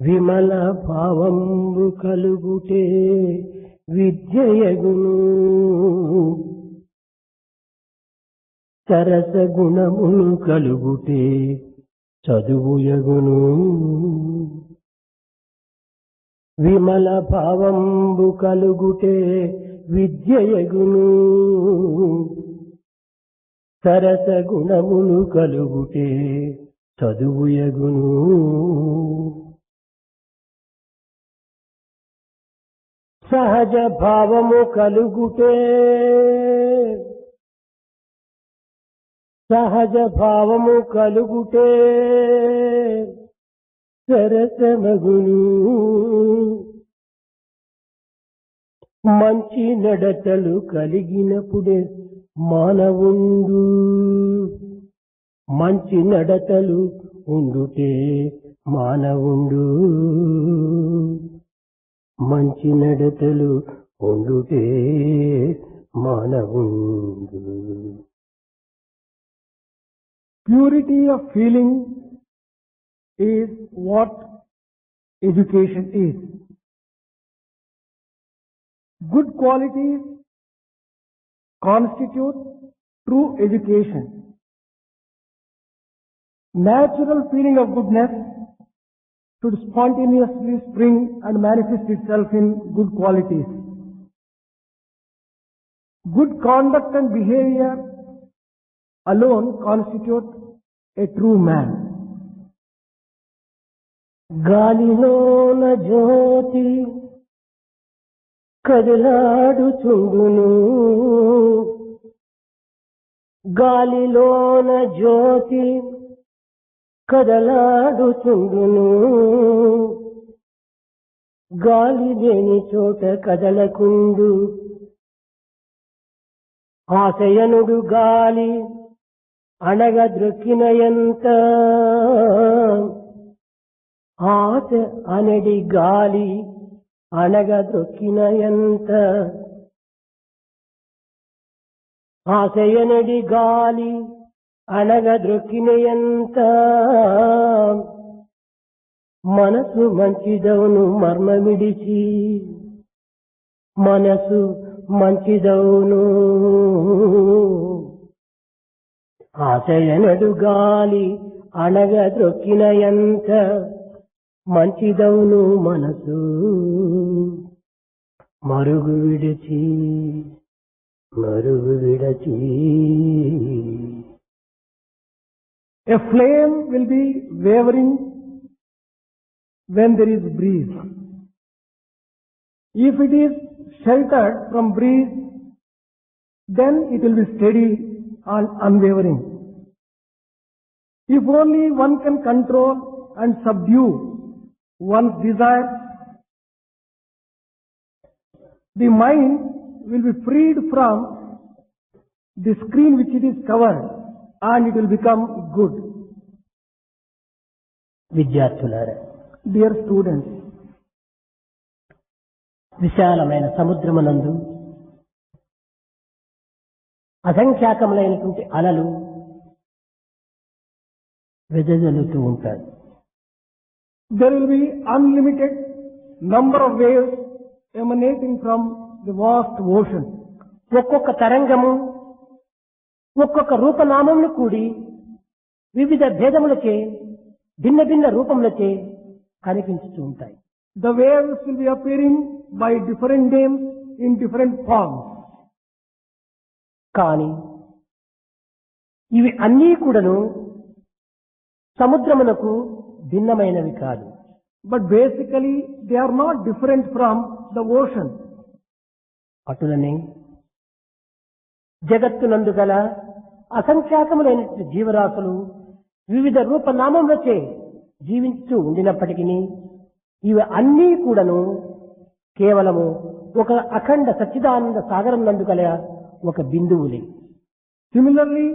విమల భావంబు కలుగుటే విద్యయగును సరస గుణములు కలుగుటే చదువుయగును విమల భావంబు కలుగుటే విద్యయగును సరస గుణములు కలుగుటే చదువుయగును సహజ భావము కలుగుటే సహజ భావము కలుగుటే సరసమగును మంచి నడతలు కలిగినప్పుడే మానవుండు మంచి నడతలు ఉండుటే మానవుండు మంచి నడతలు ఉండుటే మానవుండు. Purity of feeling is what education is. Good qualities constitute true education. Natural feeling of goodness should spontaneously spring and manifest itself in good qualities. Good conduct and behavior alone constitute a true man. గాలిలోన జ్యోతి కదలాడుచుండును గాలిలోన జ్యోతి కదలాడుచుండును గాలి లేని చోట కదలకుండు ఆశయనుడు గాలి అణగద్రొక్కినయంత ఆశ అనడి గాలి అణగద్రొక్కినయంత ఆశయనడి గాలి అణగద్రొక్కినయంత మనసు మంచిదవును మర్మమిడిచి మనసు మంచిదవును ఆశయనడు గాలి అణగద్రొక్కినయంత మంచిదవును మనసు మరుగు విడిచి A flame will be wavering when there is breeze. If it is sheltered from breeze, then it will be steady and unwavering. If only one can control and subdue one's desire, the mind will be freed from the screen which it is covered and it will become good. విద్యార్థులారా, Dear students, విశాలమైన సముద్రమునందు అసంఖ్యాకములైనటువంటి అలలు వెదజల్లుతూ ఉంటాయి. there will be unlimited number of waves emanating from the vast ocean. ఒక్కొక్క తరంగము ఒక్కొక్క రూపనామములు కూడి వివిధ భేదములచే భిన్న భిన్న రూపములచే కనిపించుతూ ఉంటాయి. The waves will be appearing by different names in different forms. కానీ ఇవి అన్నీ కూడాను సముద్రమునకు భిన్నమైనవి కాదు. But basically they are not different from the ocean. అటులనే జగత్తునందు గల అసంఖ్యాకములైన జీవరాశులు వివిధ రూపనామములచే జీవించుతూ ఉండినప్పటికీ ఇవి అన్నీ కూడాను కేవలము ఒక అఖండ సచ్చిదానంద సాగరం నందు గల ఒక బిందువులే. Similarly,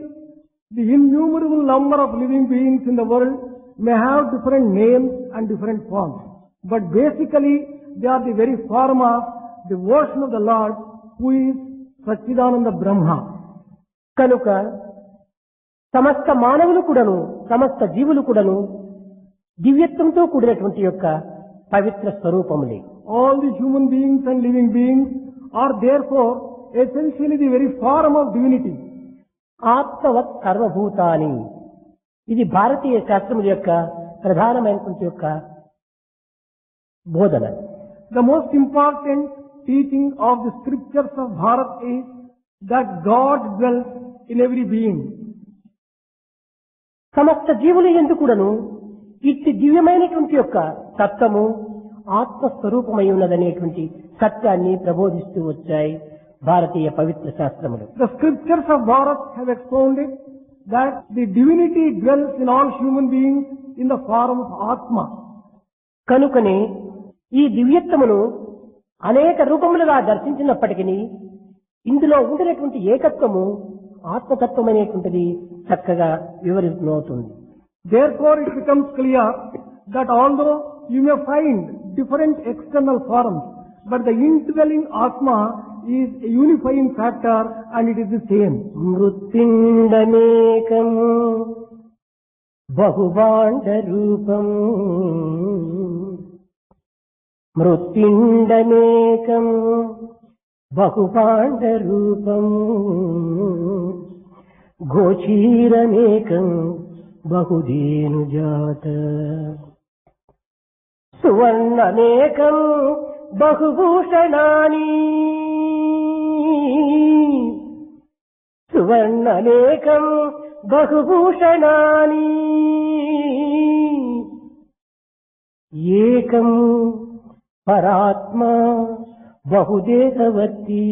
the innumerable number of living beings in the world may have different names and different forms, but basically they are the very form of the ocean of the Lord, who is Satchidananda Brahma. కనుక సమస్త మానవులు కూడాను సమస్త జీవులు కూడాను దివ్యత్వంతో కూడినటువంటి యొక్క పవిత్ర స్వరూపములే. All the human beings and living beings are therefore essentially the very form of divinity. ఆత్మవత్ సర్వభూతాని, ఇది భారతీయ శాస్త్రముల యొక్క ప్రధానమైనటువంటి యొక్క బోధన. The most important teaching of the scriptures of Bharat is that God dwells in every being. సమస్త జీవులు యందు కూడాను ఇట్టి దివ్యమైనటువంటి యొక్క తత్వము ఆత్మస్వరూపమై ఉన్నదనేటువంటి సత్యాన్ని ప్రబోధిస్తూ వచ్చాయి భారతీయ పవిత్ర శాస్త్రములు. The scriptures of Bharat have expounded that the divinity dwells in all human beings in the form of Atma. కనుకనే ఈ దివ్యత్వమును అనేక రూపములుగా దర్శించినప్పటికీ ఇందులో ఉండినటువంటి ఏకత్వము ఆత్మతత్వం అనేటువంటిది చక్కగా వివరితమవుతుంది. Therefore it becomes clear that although you may find different external forms, but the indwelling Atma is a unifying factor and it is the same. మృత్యుండనేకం బహుభాండ రూపం, మృత్యుండనేకం బహుభాండ రూపం, గోచీరనేకం బహుధేనుజాత, సువర్ణనేకం బహుభూషణాని, సువర్ణనేకం బహుభూషణాని, ఏకం పరాత్మా బహుదేహవర్తి,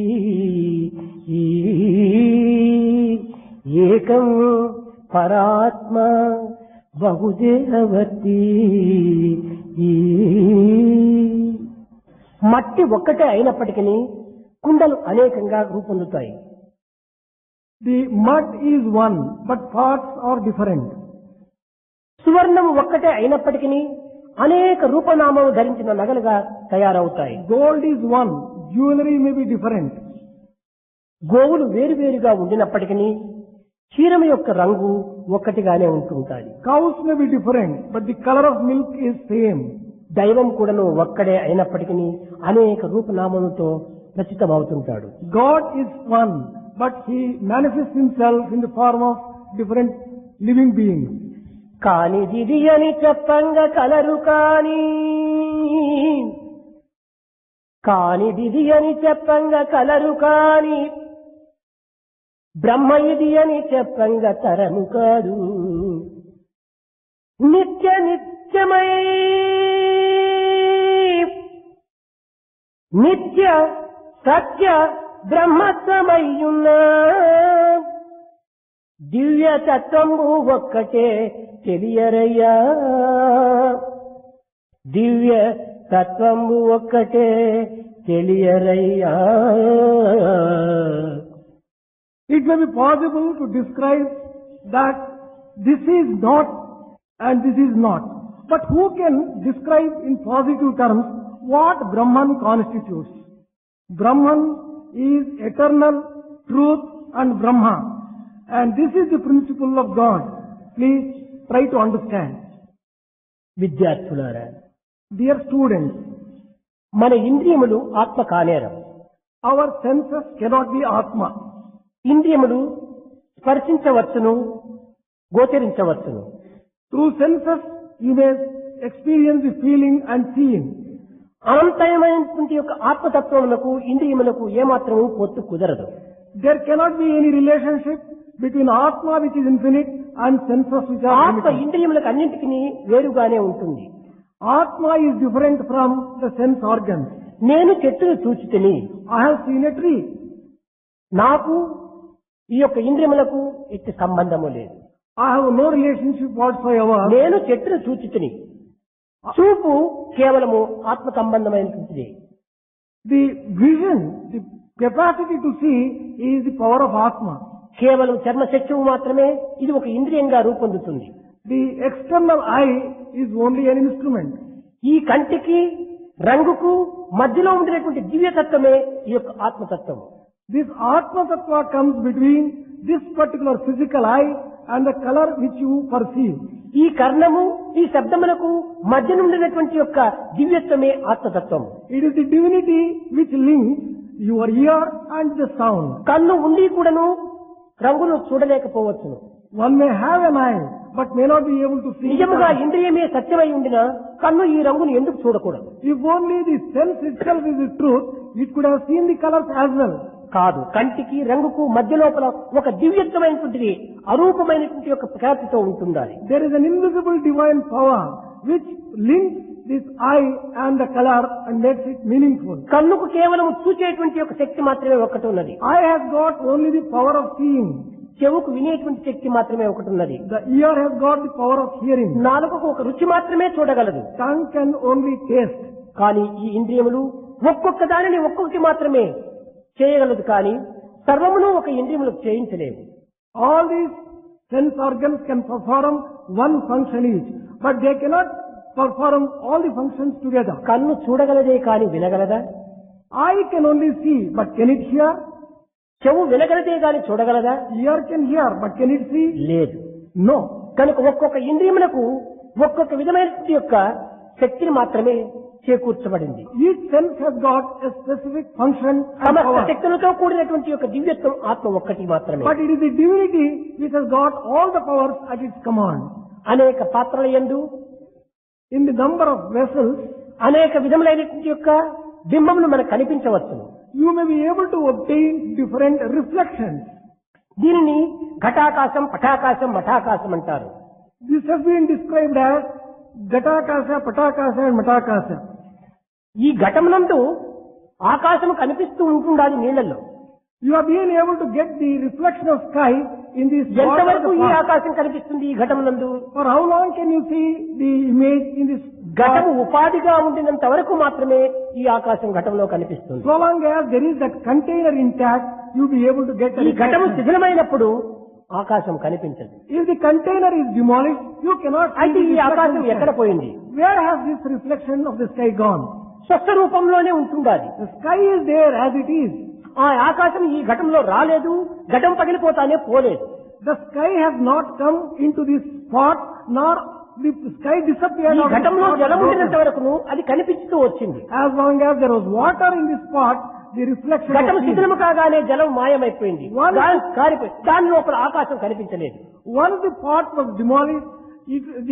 ఏకం పరాత్మా బహుదేహవర్తి. మట్టి ఒక్కటే అయినప్పటికీ కుండలు అనేకంగా రూపొందుతాయి. The mud is one, but parts are different. సువర్ణము ఒక్కటే అయినప్పటికీ అనేక రూపనామము ధరించిన నగలుగా తయారవుతాయి. Gold is one, jewelry may be different. గోవులు వేరువేరుగా ఉండినప్పటికీ క్షీరము యొక్క రంగు ఒక్కటిగానే ఉంటుంటాయి. Cows may be different, but the color of milk is same. దైవం కూడాను ఒక్కడే అయినప్పటికీ అనేక రూపనామములతో ప్రచితమవుతుంటాడు. God is one, but he manifests himself in the form of different living beings. కానిది అని చెప్పంగా కలరు కాని, కానిది అని చెప్పంగా కలరు కాని, బ్రహ్మ ఇది అని చెప్పంగా తరము కాదు. నిత్య నిత్యమై నిత్య సత్య బ్రహ్మత్వమయ్యున్న దివ్య తత్వము ఒక్కటే తెలియరయ్యా, దివ్య తత్వము ఒక్కటే తెలియరయ్యా. It may be possible to describe that this is not and this is not. But who can describe in positive terms what Brahman constitutes? Brahman is eternal truth and Brahma. And this is the principle of God. Please try to understand. విద్యార్థులారా, Dear students, మన ఇంద్రియములు ఆత్మ కానేరం. our senses cannot be Atma. ఇంద్రియములు స్పర్శించవచ్చును, గోచరించవచ్చును. Through senses you may experience the feeling and seeing. అనంతమైనటువంటి యొక్క ఆత్మతత్వములకు ఇంద్రియములకు ఏమాత్రము పొత్తు కుదరదు. There cannot be any relationship between Atma, which is infinite, and senses, which are ఆత్మ limited. ఇంద్రియములకు అన్నింటికి వేరుగానే ఉంటుంది. Atma is different from the sense organs. నేను చెట్టును చూచితిని, I have seen a tree. నాకు ఈ యొక్క ఇంద్రియములకు ఇట్టి సంబంధము లేదు. I have no relationship whatsoever. నేను చెట్టును చూచితిని. చూపు కేవలము ఆత్మ సంబంధమైనటువంటిది. The vision, the capacity to see is the power of Atma. కేవలం చర్మ చక్షువు మాత్రమే ఇది ఒక ఇంద్రియంగా రూపొందుతుంది. The external eye is only an instrument. ఈ కంటికి రంగుకు మధ్యలో ఉండినటువంటి దివ్యతత్వమే ఈ యొక్క ఆత్మతత్వము. This Atma Tattva comes between this particular physical eye and the color which you perceive. ఈ కర్ణము ఈ శబ్దములకు మధ్య నుండినటువంటి యొక్క దివ్యత్వమే ఆత్మతత్వం. It is the divinity which links your ear and the sound. కన్ను ఉండి కూడాను రంగును చూడలేకపోవచ్చును. One may have an eye, but may not be able to see. నిజముగా ఇంద్రియమే సత్యమై ఉండినా కన్ను ఈ రంగును ఎందుకు చూడకూడదు? If only the sense itself is the truth, it could have seen the colors as well. కాదు, కంటికి రంగుకు మధ్య లోపల ఒక దివ్యత్వమైనటువంటిది అరూపమైనటువంటి యొక్క ప్రకాశతో ఉంటుండాలి. There is an invisible divine power which links this eye and the color and makes it meaningful. కన్నుకు కేవలం చూచేటువంటి యొక్క శక్తి మాత్రమే ఒకటి ఉన్నది. Eye has got only the power of seeing. చెవుకు వినేటువంటి శక్తి మాత్రమే ఒకటి ఉన్నది. The ear has got the power of hearing. నాలుకకు ఒక రుచి మాత్రమే చూడగలదు. Tongue can only taste. కానీ ఈ ఇంద్రియములు ఒక్కొక్క దానిని ఒక్కొక్కటి మాత్రమే చేయగలదు, కానీ సర్వమును ఒక ఇంద్రియములకు చేయించలేవు. All these sense organs can perform one function each, but they cannot perform all the functions together. కన్ను చూడగలదే కానీ వినగలదా? Eye can only see, but can it hear? చెవు వినగలదే కానీ చూడగలదా? Ear can hear, but can it see? లేదు. No. కనుక ఒక్కొక్క ఇంద్రియములకు ఒక్కొక్క విధమైనటువంటి యొక్క శక్తిని మాత్రమే చేకూర్చబడింది. Each sense has got a specific function and సమస్త power. శక్తులతో కూడినటువంటి యొక్క దివ్యత్వం ఆత్మ ఒక్కటి మాత్రమే. But it is the divinity which has got all the powers at its command. అనేక పాత్రల యందు In the number of vessels, అనేక విధములైనటువంటి యొక్క బింబములు మనకు కనిపించవచ్చును. you may be able to obtain different reflections. దీనిని ఘటాకాశం, పటాకాశం, మఠాకాశం అంటారు. This has been described as Ghatakasa, Patakasa and Matakasa. ఈ ఘటమునందు ఆకాశం కనిపిస్తూ ఉంటుండాలి నీళ్లలో. You are being able to get the reflection of sky in this water. ఎంతవరకు of the ఈ pond. ఆకాశం కనిపిస్తుంది ఈ ఘటమునందు? For how long can you see the image in this ఘటము water? ఉపాధిగా ఉండినంత వరకు మాత్రమే ఈ ఆకాశం ఘటంలో కనిపిస్తుంది. So long as there is that container intact, you'll be able to get a ఈ ఘటము reflection. శిథిలమైనప్పుడు ఆకాశం కనిపించదు. If the container is demolished, you cannot see అయితే the ఈ ఆకాశం reflection. ఎక్కడ పోయింది? Where has this reflection of the sky gone? స్వస్థ రూపంలోనే ఉంటుండాలి. The sky is there as it is. ఆ ఆకాశం ఈ ఘటంలో రాలేదు, ఘటం పగిలిపోతానే పోలేదు. The sky has not come into this spot, nor the sky disappeared. ఈ out of the ఘటంలో spot జలం broken. ఉండినంత వరకును అది కనిపిస్తూ వచ్చింది. As long as there was water in this spot, the reflection ఘటం was seen. శిథిలము కాగానే జలం మాయమైపోయింది, One- కారిపోయింది. దాని లోపల ఆకాశం కనిపించలేదు. Once the pot was demolished,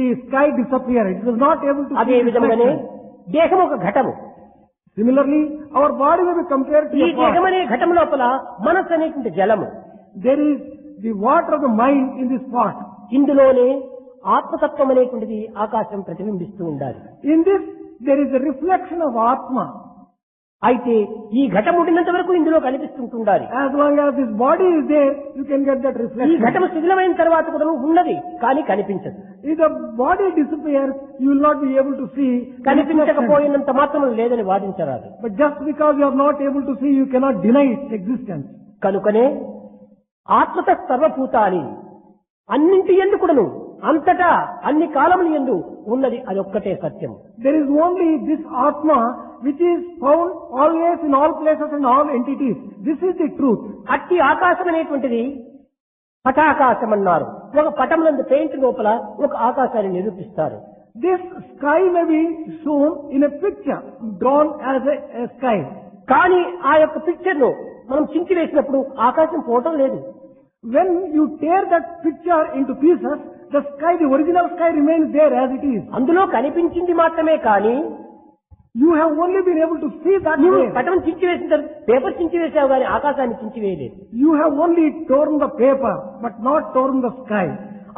the sky disappeared. It was not able to అదే see విధంగానే reflection. దేహం ఒక ఘటము. Similarly, our body may be compared to ఈ a pot. దేహం అనే ఘటం లోపల మనస్సు అనేటువంటి జలము. There is the water of the mind in this pot. ఇందులోనే ఆత్మతత్వం అనేటువంటిది ఆకాశం ప్రతిబింబిస్తూ ఉండాలి. In this, there is a reflection of Atma. అయితే ఈ ఘటం ఉండినంత వరకు ఇందులో కనిపిస్తుంటుండాలి. As long as this body is there, you can get that ఈ reflection. ఘటము శిథిలమైన తర్వాత కూడా ఉన్నది, కానీ కనిపించదు. If the body disappears, you will not be able to see the reflection. కనిపించకపోయినంత మాత్రం లేదని వాదించరాదు. But just because you are not able to see, you cannot deny its existence. కనుకనే ఆత్మత సర్వభూతాని, అన్నింటి యందు కూడాను, అంతటా అన్ని కాలముల యందు ఉన్నది అదొక్కటే సత్యం. There is only this Atma which is found always in all places and all entities. This is the truth. అట్టి ఆకాశం అనేటువంటిది పటాకాశం అన్నారు. ఒక పటములందు పెయింట్ లోపల ఒక ఆకాశాన్ని నిరూపిస్తారు. This sky may be shown in a picture, drawn as a sky. కానీ ఆ యొక్క పిక్చర్ ను మనం చించి వేసినప్పుడు ఆకాశం పోవటం లేదు. When you tear that picture into pieces, the sky, the original sky remains there as it is. అందులో కనిపించింది మాత్రమే, కానీ You have only been able to see that నువ్వు way. పటం చించి వేసిన తర్వాత పేపర్ చించి వేసావు, కానీ ఆకాశాన్ని చించి వేయలేదు. You have only torn the paper, but not torn the sky.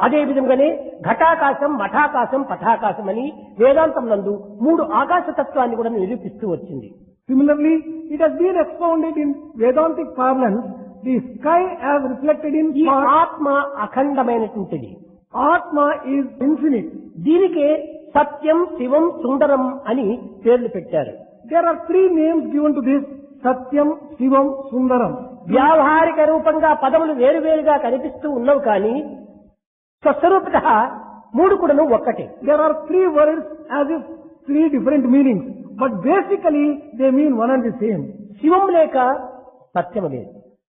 అదే విధంగానే ఘటాకాశం, మఠాకాశం, పఠాకాశం అని వేదాంతం నందు మూడు ఆకాశ తత్వాన్ని కూడా నిరూపిస్తూ వచ్చింది. Similarly, it has been expounded in Vedantic parlance, the sky as reflected in ఈ part. ఆత్మ అఖండమైనటువంటిది. Atma is infinite. దీనికే సత్యం, శివం, సుందరం అని పేర్లు పెట్టారు. There are three names given to this: Satyam, Shivam, Sundaram. వ్యావహారిక రూపంగా పదములు వేరువేరుగా కనిపిస్తూ ఉన్నవి, కానీ స్వస్వరూపత మూడు కూడాను ఒక్కటే. There are three words as if three different meanings, but basically they mean one and the same. శివం లేక సత్యము లేదు,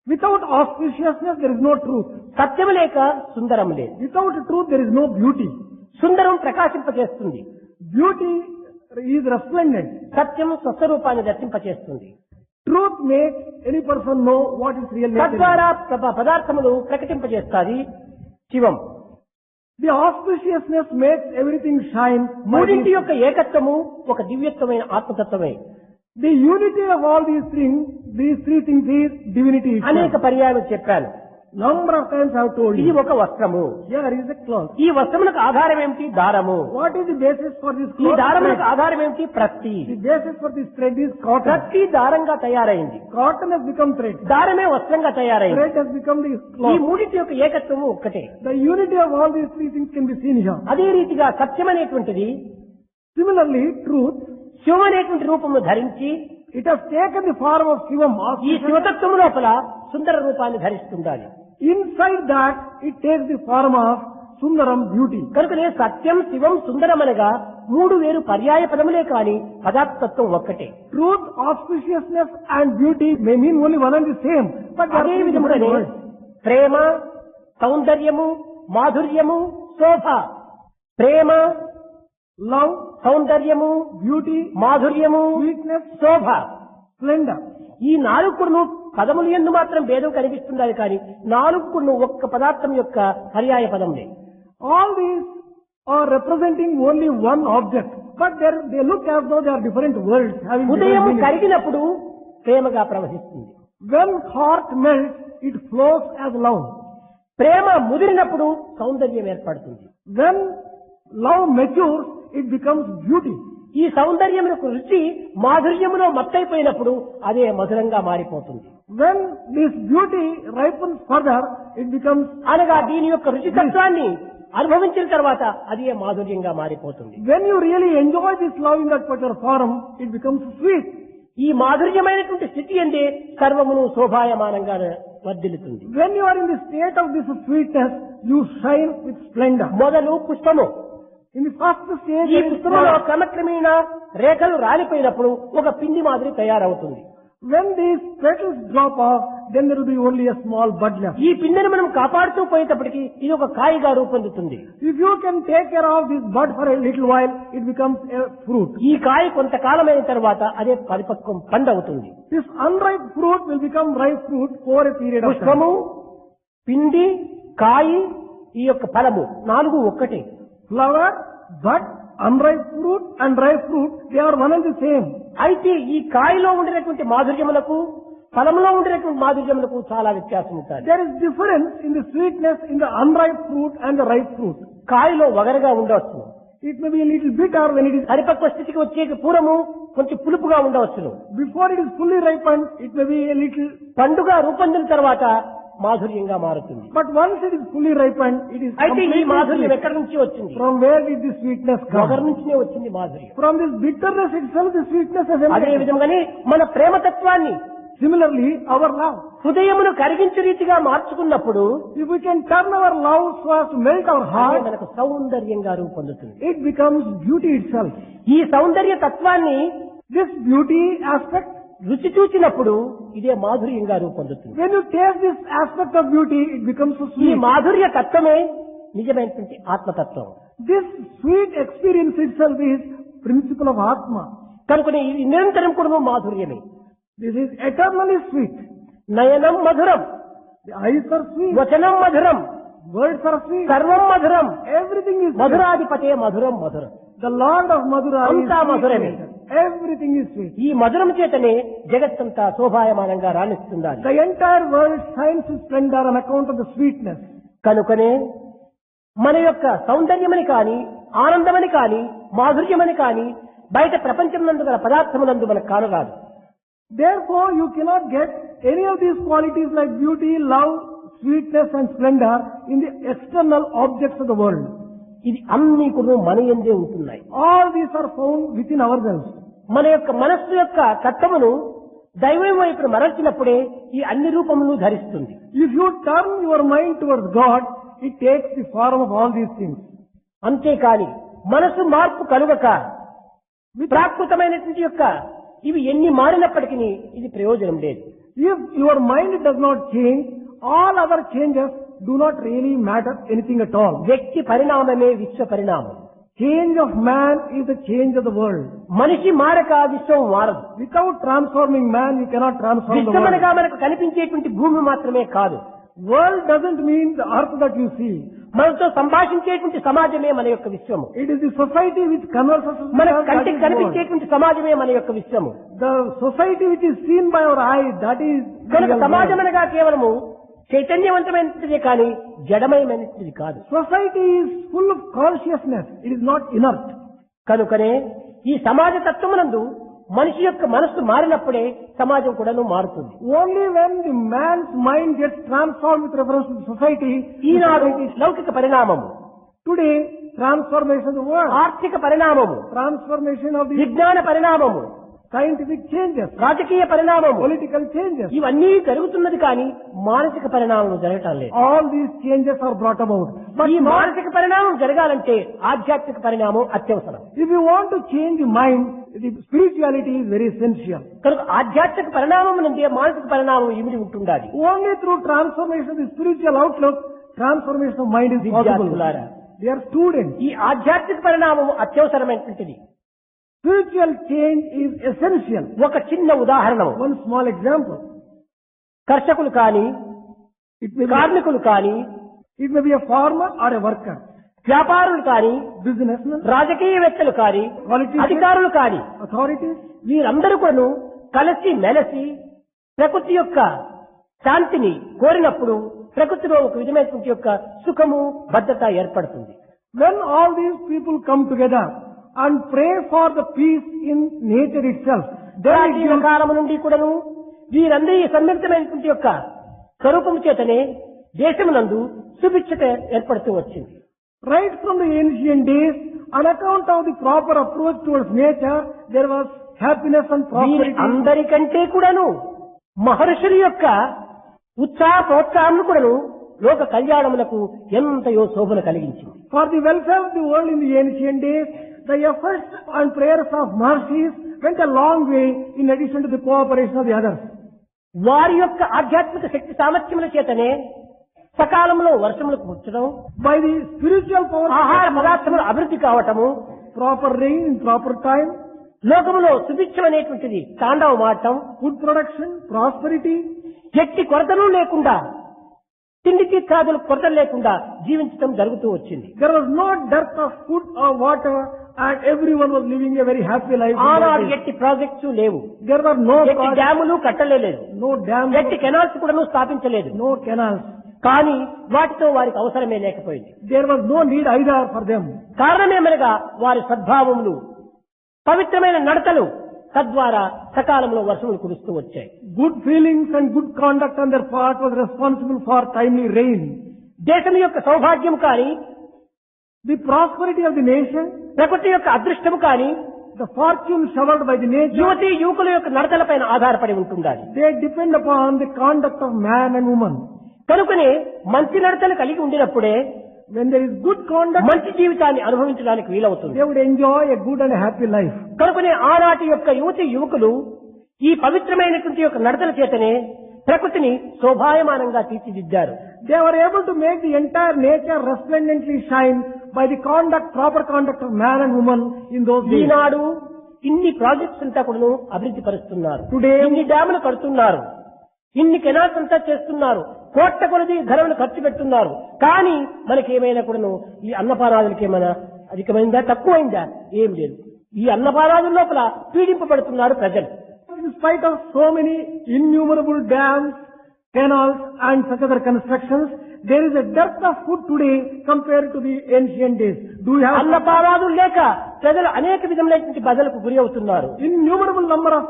Without auspiciousness, there is no truth. సత్యము లేక సుందరం లేదు. Without truth, there is no beauty. Sundaram ప్రకాశింపచేస్తుంది. Beauty is resplendent. Satyam స్వస్వరూపాన్ని దర్శింపచేస్తుంది. Truth makes any person know what is real nature. తద్వారా పదార్థములు ప్రకటింపజేస్తాది శివం. The auspiciousness makes everything shine. మూడింటి యొక్క ఏకత్వము ఒక దివ్యత్వమైన ఆత్మతత్వమే. The unity of all these things, these three things is divinity itself. అనేక పర్యాయాలు చెప్పాను. Number of times I have told ఇది you. ఒక వస్త్రము. Here is a cloth. ఈ వస్త్రములకు ఆధారం ఏమిటి? దారము. What is the basis for this ఈ cloth? దారములకు ఆధారం ఏమిటి? ప్రత్తి. The basis for this thread is cotton. ప్రత్తి దారంగా తయారైంది. Cotton has become thread. దారమే వస్త్రంగా తయారైంది. Thread has become the ఈ cloth. మూడింటి యొక్క ఏకత్వము ఒక్కటే. The unity of all these three things can be seen here. అదే రీతిగా సత్యం అనేటువంటిది Similarly, truth, శివం అనేటువంటి రూపము ధరించి it has taken the form of Shivam. ఈ శివతత్వము లోపల సుందర రూపాన్ని ధరిస్తుండాలి. Inside that, it takes the form of Sundaram, beauty. కనుకనే సత్యం శివం సుందరం అనగా మూడు వేరు పర్యాయ పదములే కాని పదార్థత్వం ఒక్కటే. Truth, auspiciousness and beauty may mean only one and the same. But there అదే are విధముగానే different words. ప్రేమ, సౌందర్యము, మాధుర్యము, శోభ. ప్రేమ, Love, సౌందర్యము, beauty, మాధుర్యము, sweetness, శోభ. splendor. ఈ నాలుగును పదములు యందు మాత్రం భేదం కనిపిస్తున్నది కానీ నాలుగును ఒక్క పదార్థం యొక్క పర్యాయ పదములే. All these are representing only one object. But they look as though they are different words having ఉదయం different meanings. కరిగినప్పుడు ప్రేమగా ప్రవహిస్తుంది. When heart melts, it flows as love. ప్రేమ ముదిరినప్పుడు సౌందర్యం ఏర్పడుతుంది. When love matures, it becomes beauty. ఈ సౌందర్యమునకు రుచి మాధుర్యములో మత్తైపోయినప్పుడు అదే మధురంగా మారిపోతుంది. When this beauty ripens further, it becomes, అనగా దీని యొక్క రుచితత్వాన్ని అనుభవించిన తర్వాత అదే మాధుర్యంగా మారిపోతుంది. when you really enjoy this love in that particular form, it becomes sweet. ఈ మాధుర్యమైనటువంటి స్థితి అందే సర్వమును శోభాయమానంగా వర్ధిల్లుతుంది. When you are in the state of this sweetness, you shine with splendor. మొదలు పుష్పము. In the first stage, ఈ there is పుష్పములో flower. క్రమక్రమేణా రేఖలు రాలిపోయినప్పుడు ఒక పిండి మాదిరి తయారవుతుంది. When these petals drop off, then there will be only a small bud left. ఈ పిండిని మనం కాపాడుతూ పోయేటప్పటికి ఇది ఒక కాయగా రూపొందుతుంది. If you can take care of this bud for a little while, it becomes a fruit. ఈ కాయ కొంతకాలమైన తర్వాత అదే పరిపక్వం పండవుతుంది. This unripe fruit will become ripe fruit over a period of time. పుష్పము, పిండి, కాయి, ఈ యొక్క ఫలము నాలుగు ఒక్కటే. Flower, bud, unripe fruit and ripe fruit, they are one and the same. అయితే ఈ కాయలో ఉండినటువంటి మాధుర్యములకు ఫలంలో ఉండినటువంటి మాధుర్యములకు చాలా వ్యత్యాసం ఉంటుంది. There is difference in the sweetness in the unripe fruit and the ripe fruit. కాయలో వగరగా ఉండవచ్చు. It may be a little bitter when it is, పరిపక్వ స్థితికి వచ్చే పూర్వము కొంచెం పులుపుగా ఉండవచ్చును. before it is fully ripened, it may be a little, పండుగ రూపొందిన తర్వాత మాధుర్యంగా మారుతుంది. but once it is fully ripened, it is అయితే ఈ completely మాధుర్యం sweet. ఎక్కడి నుంచి వచ్చింది? From where did this sweetness వగరు come? నుంచినే వచ్చింది మాధుర్యం. From this bitterness itself, the sweetness has అదే emanated. విధంగానే మన ప్రేమతత్వాన్ని Similarly, our love. హృదయమును కరిగించే రీతిగా మార్చుకున్నప్పుడు If we can turn our love so as to melt our అదే heart, మనకు సౌందర్యంగా రూపొందుతుంది. it becomes beauty itself. ఈ సౌందర్య తత్వాన్ని This beauty aspect, రుచి చూచినప్పుడు ఇదే మాధుర్యంగా రూపొందుతుంది. when you taste this aspect of beauty, it becomes so ఈ sweet. మాధుర్య తత్వమే నిజమైనటువంటి ఆత్మతత్వం. This sweet experience itself is principle of Atma. కనుకనే ఇది నిరంతరం కూడా మాధుర్యమే. This is eternally sweet. నయనం మధురం, The eyes are sweet, వచనం మధురం, words are sweet, సర్వం మధురం, everything is sweet. మధురాధిపతే మధురం మధురం. The Lord of Madhura is అంతా మధురమే. sweet. Everything is sweet. ఈ మధురం చేతనే జగత్తంతా శోభాయమానంగా రాణిస్తుండాలి. The entire world shines with splendor on account of the sweetness. కనుకనే మన యొక్క సౌందర్యమని కాని ఆనందమని కాని మాధుర్యమని కాని బయట ప్రపంచం నందు గల పదార్థములందు మనకు కానరాదు. Therefore, you cannot get any of these qualities like beauty, love, sweetness and splendor in the external objects of the world. ఇది అన్ని కూడా మన యందే ఉంటున్నాయి. All these are found within ourselves. మన యొక్క మనస్సు యొక్క తత్వమును దైవం వైపు మరల్చినప్పుడే ఈ అన్ని రూపములు ధరిస్తుంది. If you turn your mind towards God, it takes the form of all these things. అంతేకాని మనసు మార్పు కలుగక ప్రాకృతమైనటువంటి యొక్క ఇవి ఎన్ని మారినప్పటికీ ఇది ప్రయోజనం లేదు. If your mind does not change, all other changes do not really matter anything at all. వ్యక్తి పరిణామమే విశ్వ పరిణామం. Change of man is the change of the world. మనిషి మారక విశ్వం మారదు. Without transforming man, you cannot transform the world. విశ్వమనగా మనకు కనిపించేటువంటి భూమి మాత్రమే కాదు. World doesn't mean the earth that you see. మనతో సంభాషించేటువంటి సమాజమే మన యొక్క విశ్వము. It is the society which converses with మనకు us, that కంటికి is world. కనిపించేటువంటి సమాజమే మన యొక్క విశ్వము. The society which is seen by our eyes, that is కనుక real సమాజం world. అనగా కేవలము చైతన్యవంతమైనది కానీ జడమయమైనది కాదు. Society is full of consciousness. It is not inert. కనుకనే ఈ సమాజ తత్వమునందు మనిషి యొక్క మనస్సు మారినప్పుడే సమాజం కూడాను మారుతుంది. Only when the man's mind gets transformed with reference to the society, ఈనాడు లౌకిక పరిణామము, today, transformation of the world, ఆర్థిక పరిణామము, transformation of the విజ్ఞాన పరిణామము, scientific changes, రాజకీయ పరిణామము, political changes. ఇవన్నీ జరుగుతున్నది కానీ మానసిక పరిణామం జరగటం లేదు. All these changes are brought about. But ఈ మానసిక పరిణామం జరగాలంటే ఆధ్యాత్మిక పరిణామం అత్యవసరం. if you want to change the mind, the spirituality is very essential. కనుక ఆధ్యాత్మిక పరిణామం నుండి మానసిక పరిణామం ఇమిడి ఉంటుండాలి. Only through transformation of the spiritual outlook, transformation of mind is possible. విద్యార్థులారా, They are students. ఈ ఆధ్యాత్మిక పరిణామం అత్యవసరమైనటువంటిది. Spiritual change is essential. ఒక చిన్న ఉదాహరణ, One small example. కర్షకులు కానీ, It may be, కార్మికులు కానీ, it may be a farmer or a worker, వ్యాపారులు కానీ, businessman, రాజకీయవేత్తలు కానీ, politician, అధికారులు కానీ, authorities. వీరందరూ కూడాను కలిసి మెలసి ప్రకృతి యొక్క శాంతిని కోరినప్పుడు ప్రకృతిలో ఒక విధమైనటువంటి యొక్క సుఖము భద్రత ఏర్పడుతుంది. When all these people come together and pray for the peace in nature itself, then it ప్రాచీన gives, కాలము నుండి కూడాను వీరందరి సమ్మిళితమైనటువంటి యొక్క స్వరూపము చేతనే దేశమునందు సుభిక్షత ఏర్పడుతూ వచ్చింది. right from the ancient days, on account of the proper approach towards nature, there was happiness and వీరి prosperity. అందరికంటే కూడాను మహర్షుల యొక్క ఉత్సాహ ప్రోత్సాహములు కూడాను లోక కళ్యాణములకు ఎంతయో శోభన కలిగించింది. For the welfare of the world in the ancient days, the efforts and prayers of Maharshis went a long way in addition to the cooperation of the others. వారి యొక్క ఆధ్యాత్మిక శక్తి సామర్థ్యముల చేతనే సకాలంలో వర్షములు కురచడం, By the spiritual power, ఆహార పదార్థములు అభివృద్ధి కావటము, proper rain in proper time, లోకములో సుభిక్షం అనేటువంటిది తాండవమాడటం, food production, prosperity, ఎట్టి కొరతలు లేకుండా తిండి తీర్థాదులు కొరతలు లేకుండా జీవించడం జరుగుతూ వచ్చింది. there was no dearth of food or water, and everyone was living a very happy life. ఆనాడు ఎట్టి ప్రాజెక్ట్స్ లేవు, There were no ఎట్టి projects, డ్యాములు కట్టలేదు, no dams, ఎట్టి కెనాల్స్ కూడా స్థాపించలేదు. no canals. కానీ వాటితో వారికి అవసరమే లేకపోయింది. There was no need either for them. కారణమేమనగా వారి సద్భావములు, పవిత్రమైన నడతలు, తద్వారా సకాలంలో వర్షములు కురుస్తూ వచ్చాయి. Good feelings and good conduct on their part was responsible for timely rain. దేశం యొక్క సౌభాగ్యం కానీ, The prosperity of the nation, ప్రకృతి యొక్క అదృష్టము కానీ the fortune showered by the nature, యువతి యువకుల యొక్క నడతలపైన ఆధారపడి ఉంటుండాలి. they depend upon the conduct of man and woman. కనుకనే మంచి నడతలు కలిగి ఉండినప్పుడే When there is good conduct, మంచి జీవితాన్ని అనుభవించడానికి వీలవుతుంది. they would enjoy a good and a happy life. కనుకనే ఆనాటి యొక్క యువతి యువకులు ఈ పవిత్రమైనటువంటి యొక్క నడతల చేతనే ప్రకృతిని శోభాయమానంగా తీర్చిదిద్దారు. They were able to make the entire nature resplendently shine by the conduct, proper conduct of man and woman in those days. ఈనాడు ఇన్ని ప్రాజెక్ట్స్ అంతా కూడా అభివృద్ధి పరుస్తున్నారు. Today, ఇన్ని డ్యాములు కడుతున్నారు, ఇన్ని కెనాల్స్ అంతా చేస్తున్నారు, కోట్ల కొలది ధరలు ఖర్చు పెడుతున్నారు. కానీ మనకి ఏమైనా కూడాను ఈ అన్నపానాదులకి ఏమైనా అధికమైందా తక్కువైందా? ఏం లేదు. ఈ అన్నపానాదుల లోపల పీడింపబడుతున్నారు ప్రజలు. in spite of so many innumerable dams, canals and such other constructions, there is a dearth of food today compared to the ancient days. Do you have అన్నపానాదులు లేక ప్రజలు అనేక విధములైనటువంటి బాధలకు గురి అవుతున్నారు. innumerable number of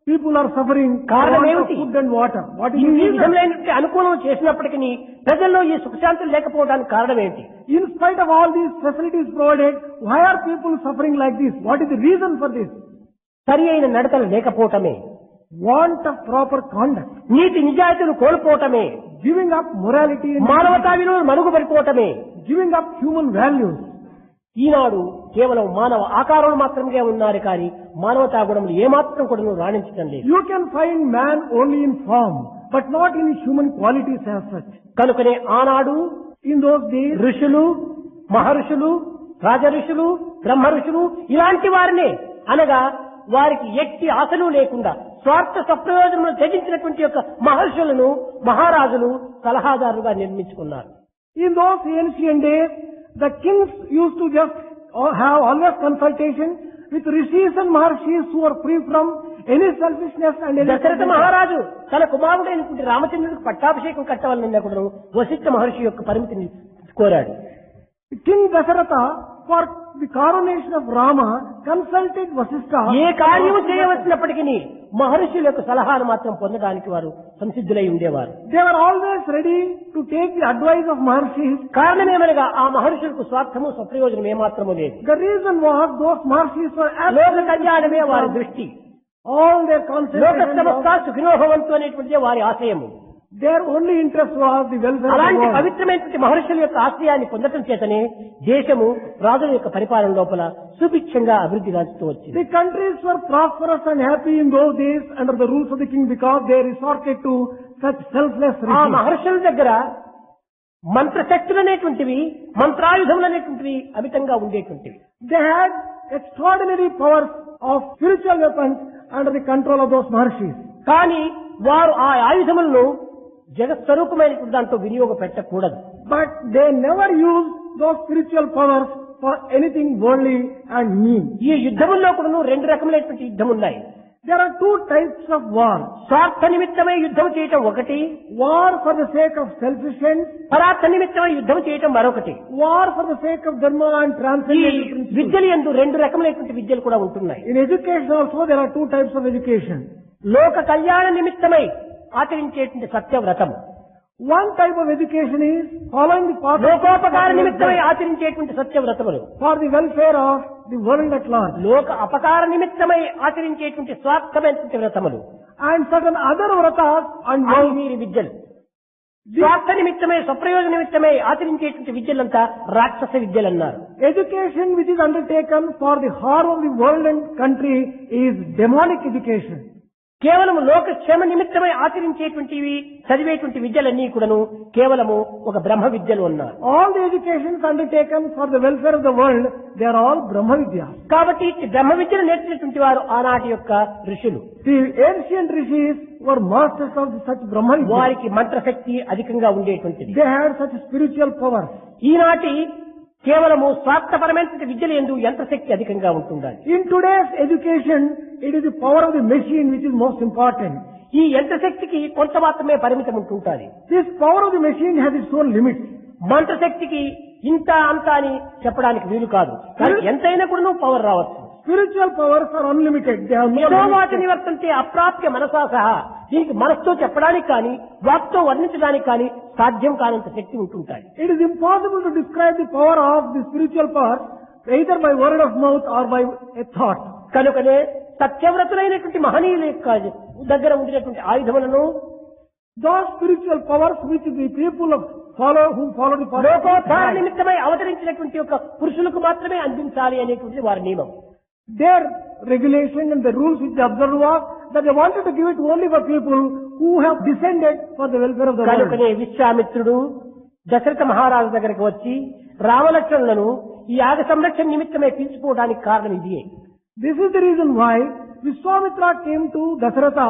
people are suffering for కారణం want of ఏమిటి? food and water? What is the ఇన్ని reason? విధములైనటువంటి అనుకూలం చేసినప్పటికీ ప్రజల్లో ఈ సుఖశాంతులు లేకపోవడానికి కారణం ఏంటి? In spite of all these facilities provided, why are people suffering like this? What is the reason for this? సరి అయిన నడతలు లేకపోవటమే, Want of proper conduct, NITI నిజాయితీలు కోల్పోవటమే, giving up morality and మానవతా విలువలు మరుగుపడిపోవటమే. giving up human values. ఈనాడు కేవలం మానవ ఆకారాలు మాత్రమే ఉన్నారు కానీ మానవతా గుణములు ఏమాత్రం కూడా రాణించడం లేదు. You can find man only in form, but not in human qualities as such. కనుకనే ఆనాడు In those days, ఋషులు, మహర్షులు, రాజ ఋషులు, బ్రహ్మ ఋషులు ఇలాంటి వారినే అనగా వారికి ఎట్టి ఆశలు లేకుండా స్వార్థ సప్రయోజనములు త్యజించినటువంటి యొక్క మహర్షులను మహారాజులు సలహాదారులుగా నిర్మించుకున్నారు. in those ancient days, the kings used to just have always consultation with rishis and maharshis who are free from any selfishness and any Dasharatha మహారాజు తన కుమారుడైనటువంటి రామచంద్రుడికి పట్టాభిషేకం కట్టవాలన్న కూడా వశిష్ఠ మహర్షి యొక్క పరిమితిని కోరాడు. King Dasharatha, for the coronation of Rama, consulted Vasishtha. ఏ కార్యము చేయవలసినప్పటికీ మహర్షుల యొక్క సలహాను మాత్రం పొందడానికి వారు సంసిద్ధులై ఉండేవారు. They were always ready to take the advice of Maharshis. కారణమేమనగా ఆ మహర్షులకు స్వార్థము స్వప్రయోజనం ఏమాత్రము లేదు. The reason was those Maharshis were లోక కళ్యాణమే వారి దృష్టి. all their లోక concentration సమస్త was, సుఖినోభవంతు అనేటువంటిదే వారి ఆశయము. their only interest was the welfare of the అలాంటి world. పవిత్రమైనటువంటి మహర్షుల యొక్క ఆశయాన్ని పొందటం చేతనే దేశము రాజుల యొక్క పరిపాలన లోపల సుభిక్షంగా అభివృద్ధి గాంచుతూ వచ్చింది. The countries were prosperous and happy in those days under the rules of the king because they resorted to such selfless ఆ regimes. మహర్షుల దగ్గర మంత్రశక్తులు అనేటువంటివి, మంత్రాయుధములు అనేటువంటివి అమితంగా ఉండేటువంటివి. They had extraordinary powers of spiritual weapons under the control of those Maharshis. కానీ వారు ఆ ఆయుధములను జగత్స్వరూపమైనటువంటి దాంట్లో వినియోగపెట్టకూడదు. But they never used those spiritual powers for anything worldly and mean. ఈ యుద్ధముల్లో కూడా రెండు రకములైనటువంటి యుద్ధం ఉన్నాయి. There are two types of war. స్వార్థ నిమిత్తమై యుద్ధం చేయటం ఒకటి, War for the sake of selfish ends, పరార్థ నిమిత్తమై యుద్ధం చేయటం మరొకటి. war for the sake of dharma and ఈ transcendental principles. విద్యలు యందు రెండు రకములైనటువంటి విద్యలు కూడా ఉంటున్నాయి. In education also there are two types of education. లోక కళ్యాణ నిమిత్తమై ఆచరించేటువంటి సత్యవ్రతం, One type of education is following the path లోకోపకార నిమిత్తమై ఆచరించేటువంటి సత్యవ్రతములు, for the welfare of the world at large. లోక అపకార నిమిత్తమై ఆచరించేటువంటి స్వార్థమైనటువంటి వ్రతములు, And certain other vratas and అవి vows. వీరి విద్యలు. స్వార్థ నిమిత్తమై స్వప్రయోజన నిమిత్తమై ఆచరించేటువంటి విద్యలంతా రాక్షస విద్యలు అన్నారు. Education which is undertaken for the harm of the world and country is demonic education. కేవలం లోక క్షేమ నిమిత్తమై ఆచరించేటువంటివి చదివేటువంటి విద్యలన్నీ కూడాను కేవలము ఒక బ్రహ్మ విద్యలు అన్నారు. All the educations undertaken for the welfare of the world, they are all Brahma Vidya. కాబట్టి ఈ బ్రహ్మ విద్యను నేర్చినటువంటి వారు ఆనాటి యొక్క ఋషులు. The ancient rishis were masters of such Brahma Vidya. వారికి మంత్రశక్తి అధికంగా ఉండేటువంటిది. They had such spiritual powers. ఈనాటి కేవలము స్వార్థపరమైనటువంటి విద్యలు యందు యంత్రశక్తి అధికంగా ఉంటుండాలి. In today's education, it is the power of the machine which is most important. ఈ యంత్రశక్తికి కొంత మాత్రమే పరిమితం ఉంటుంటాది. This power of the machine has its own limits. మంత్రశక్తికి ఇంత అంత అని చెప్పడానికి వీలు కాదు. కానీ ఎంతైనా కూడా పవర్ రావచ్చు. Spiritual powers are unlimited. They have no యథోవాచ limits. నివర్తంతే అప్రాప్య మనసా సహా, దీనికి మనస్సుతో చెప్పడానికి కానీ వాక్తో వర్ణించడానికి కానీ సాధ్యం కానంత శక్తి ఉంటుంటాయి. It is impossible to describe the power of the spiritual power either by word of mouth or by a thought. కనుకనే సత్యవ్రతులైనటువంటి మహనీయుల యొక్క దగ్గర ఉండినటువంటి ఆయుధములను Those spiritual powers which the people who follow the path of లోకోద్ధార Christ, నిమిత్తమై అవతరించినటువంటి యొక్క పురుషులకు మాత్రమే అందించాలి అనేటువంటిది వారి నియమం. their regulation and the rules which they observed was that they wanted to give it only for people who have descended for the welfare of the world. కనుకనే విశ్వామిత్రుడు దశరథ మహారాజు దగ్గరికి వచ్చి రామలక్ష్మణులను ఈ యాగ సంరక్షణ నిమిత్తమే పిలుచుకోవడానికి కారణం ఇదే. This is the reason why Vishwamitra came to Dasharatha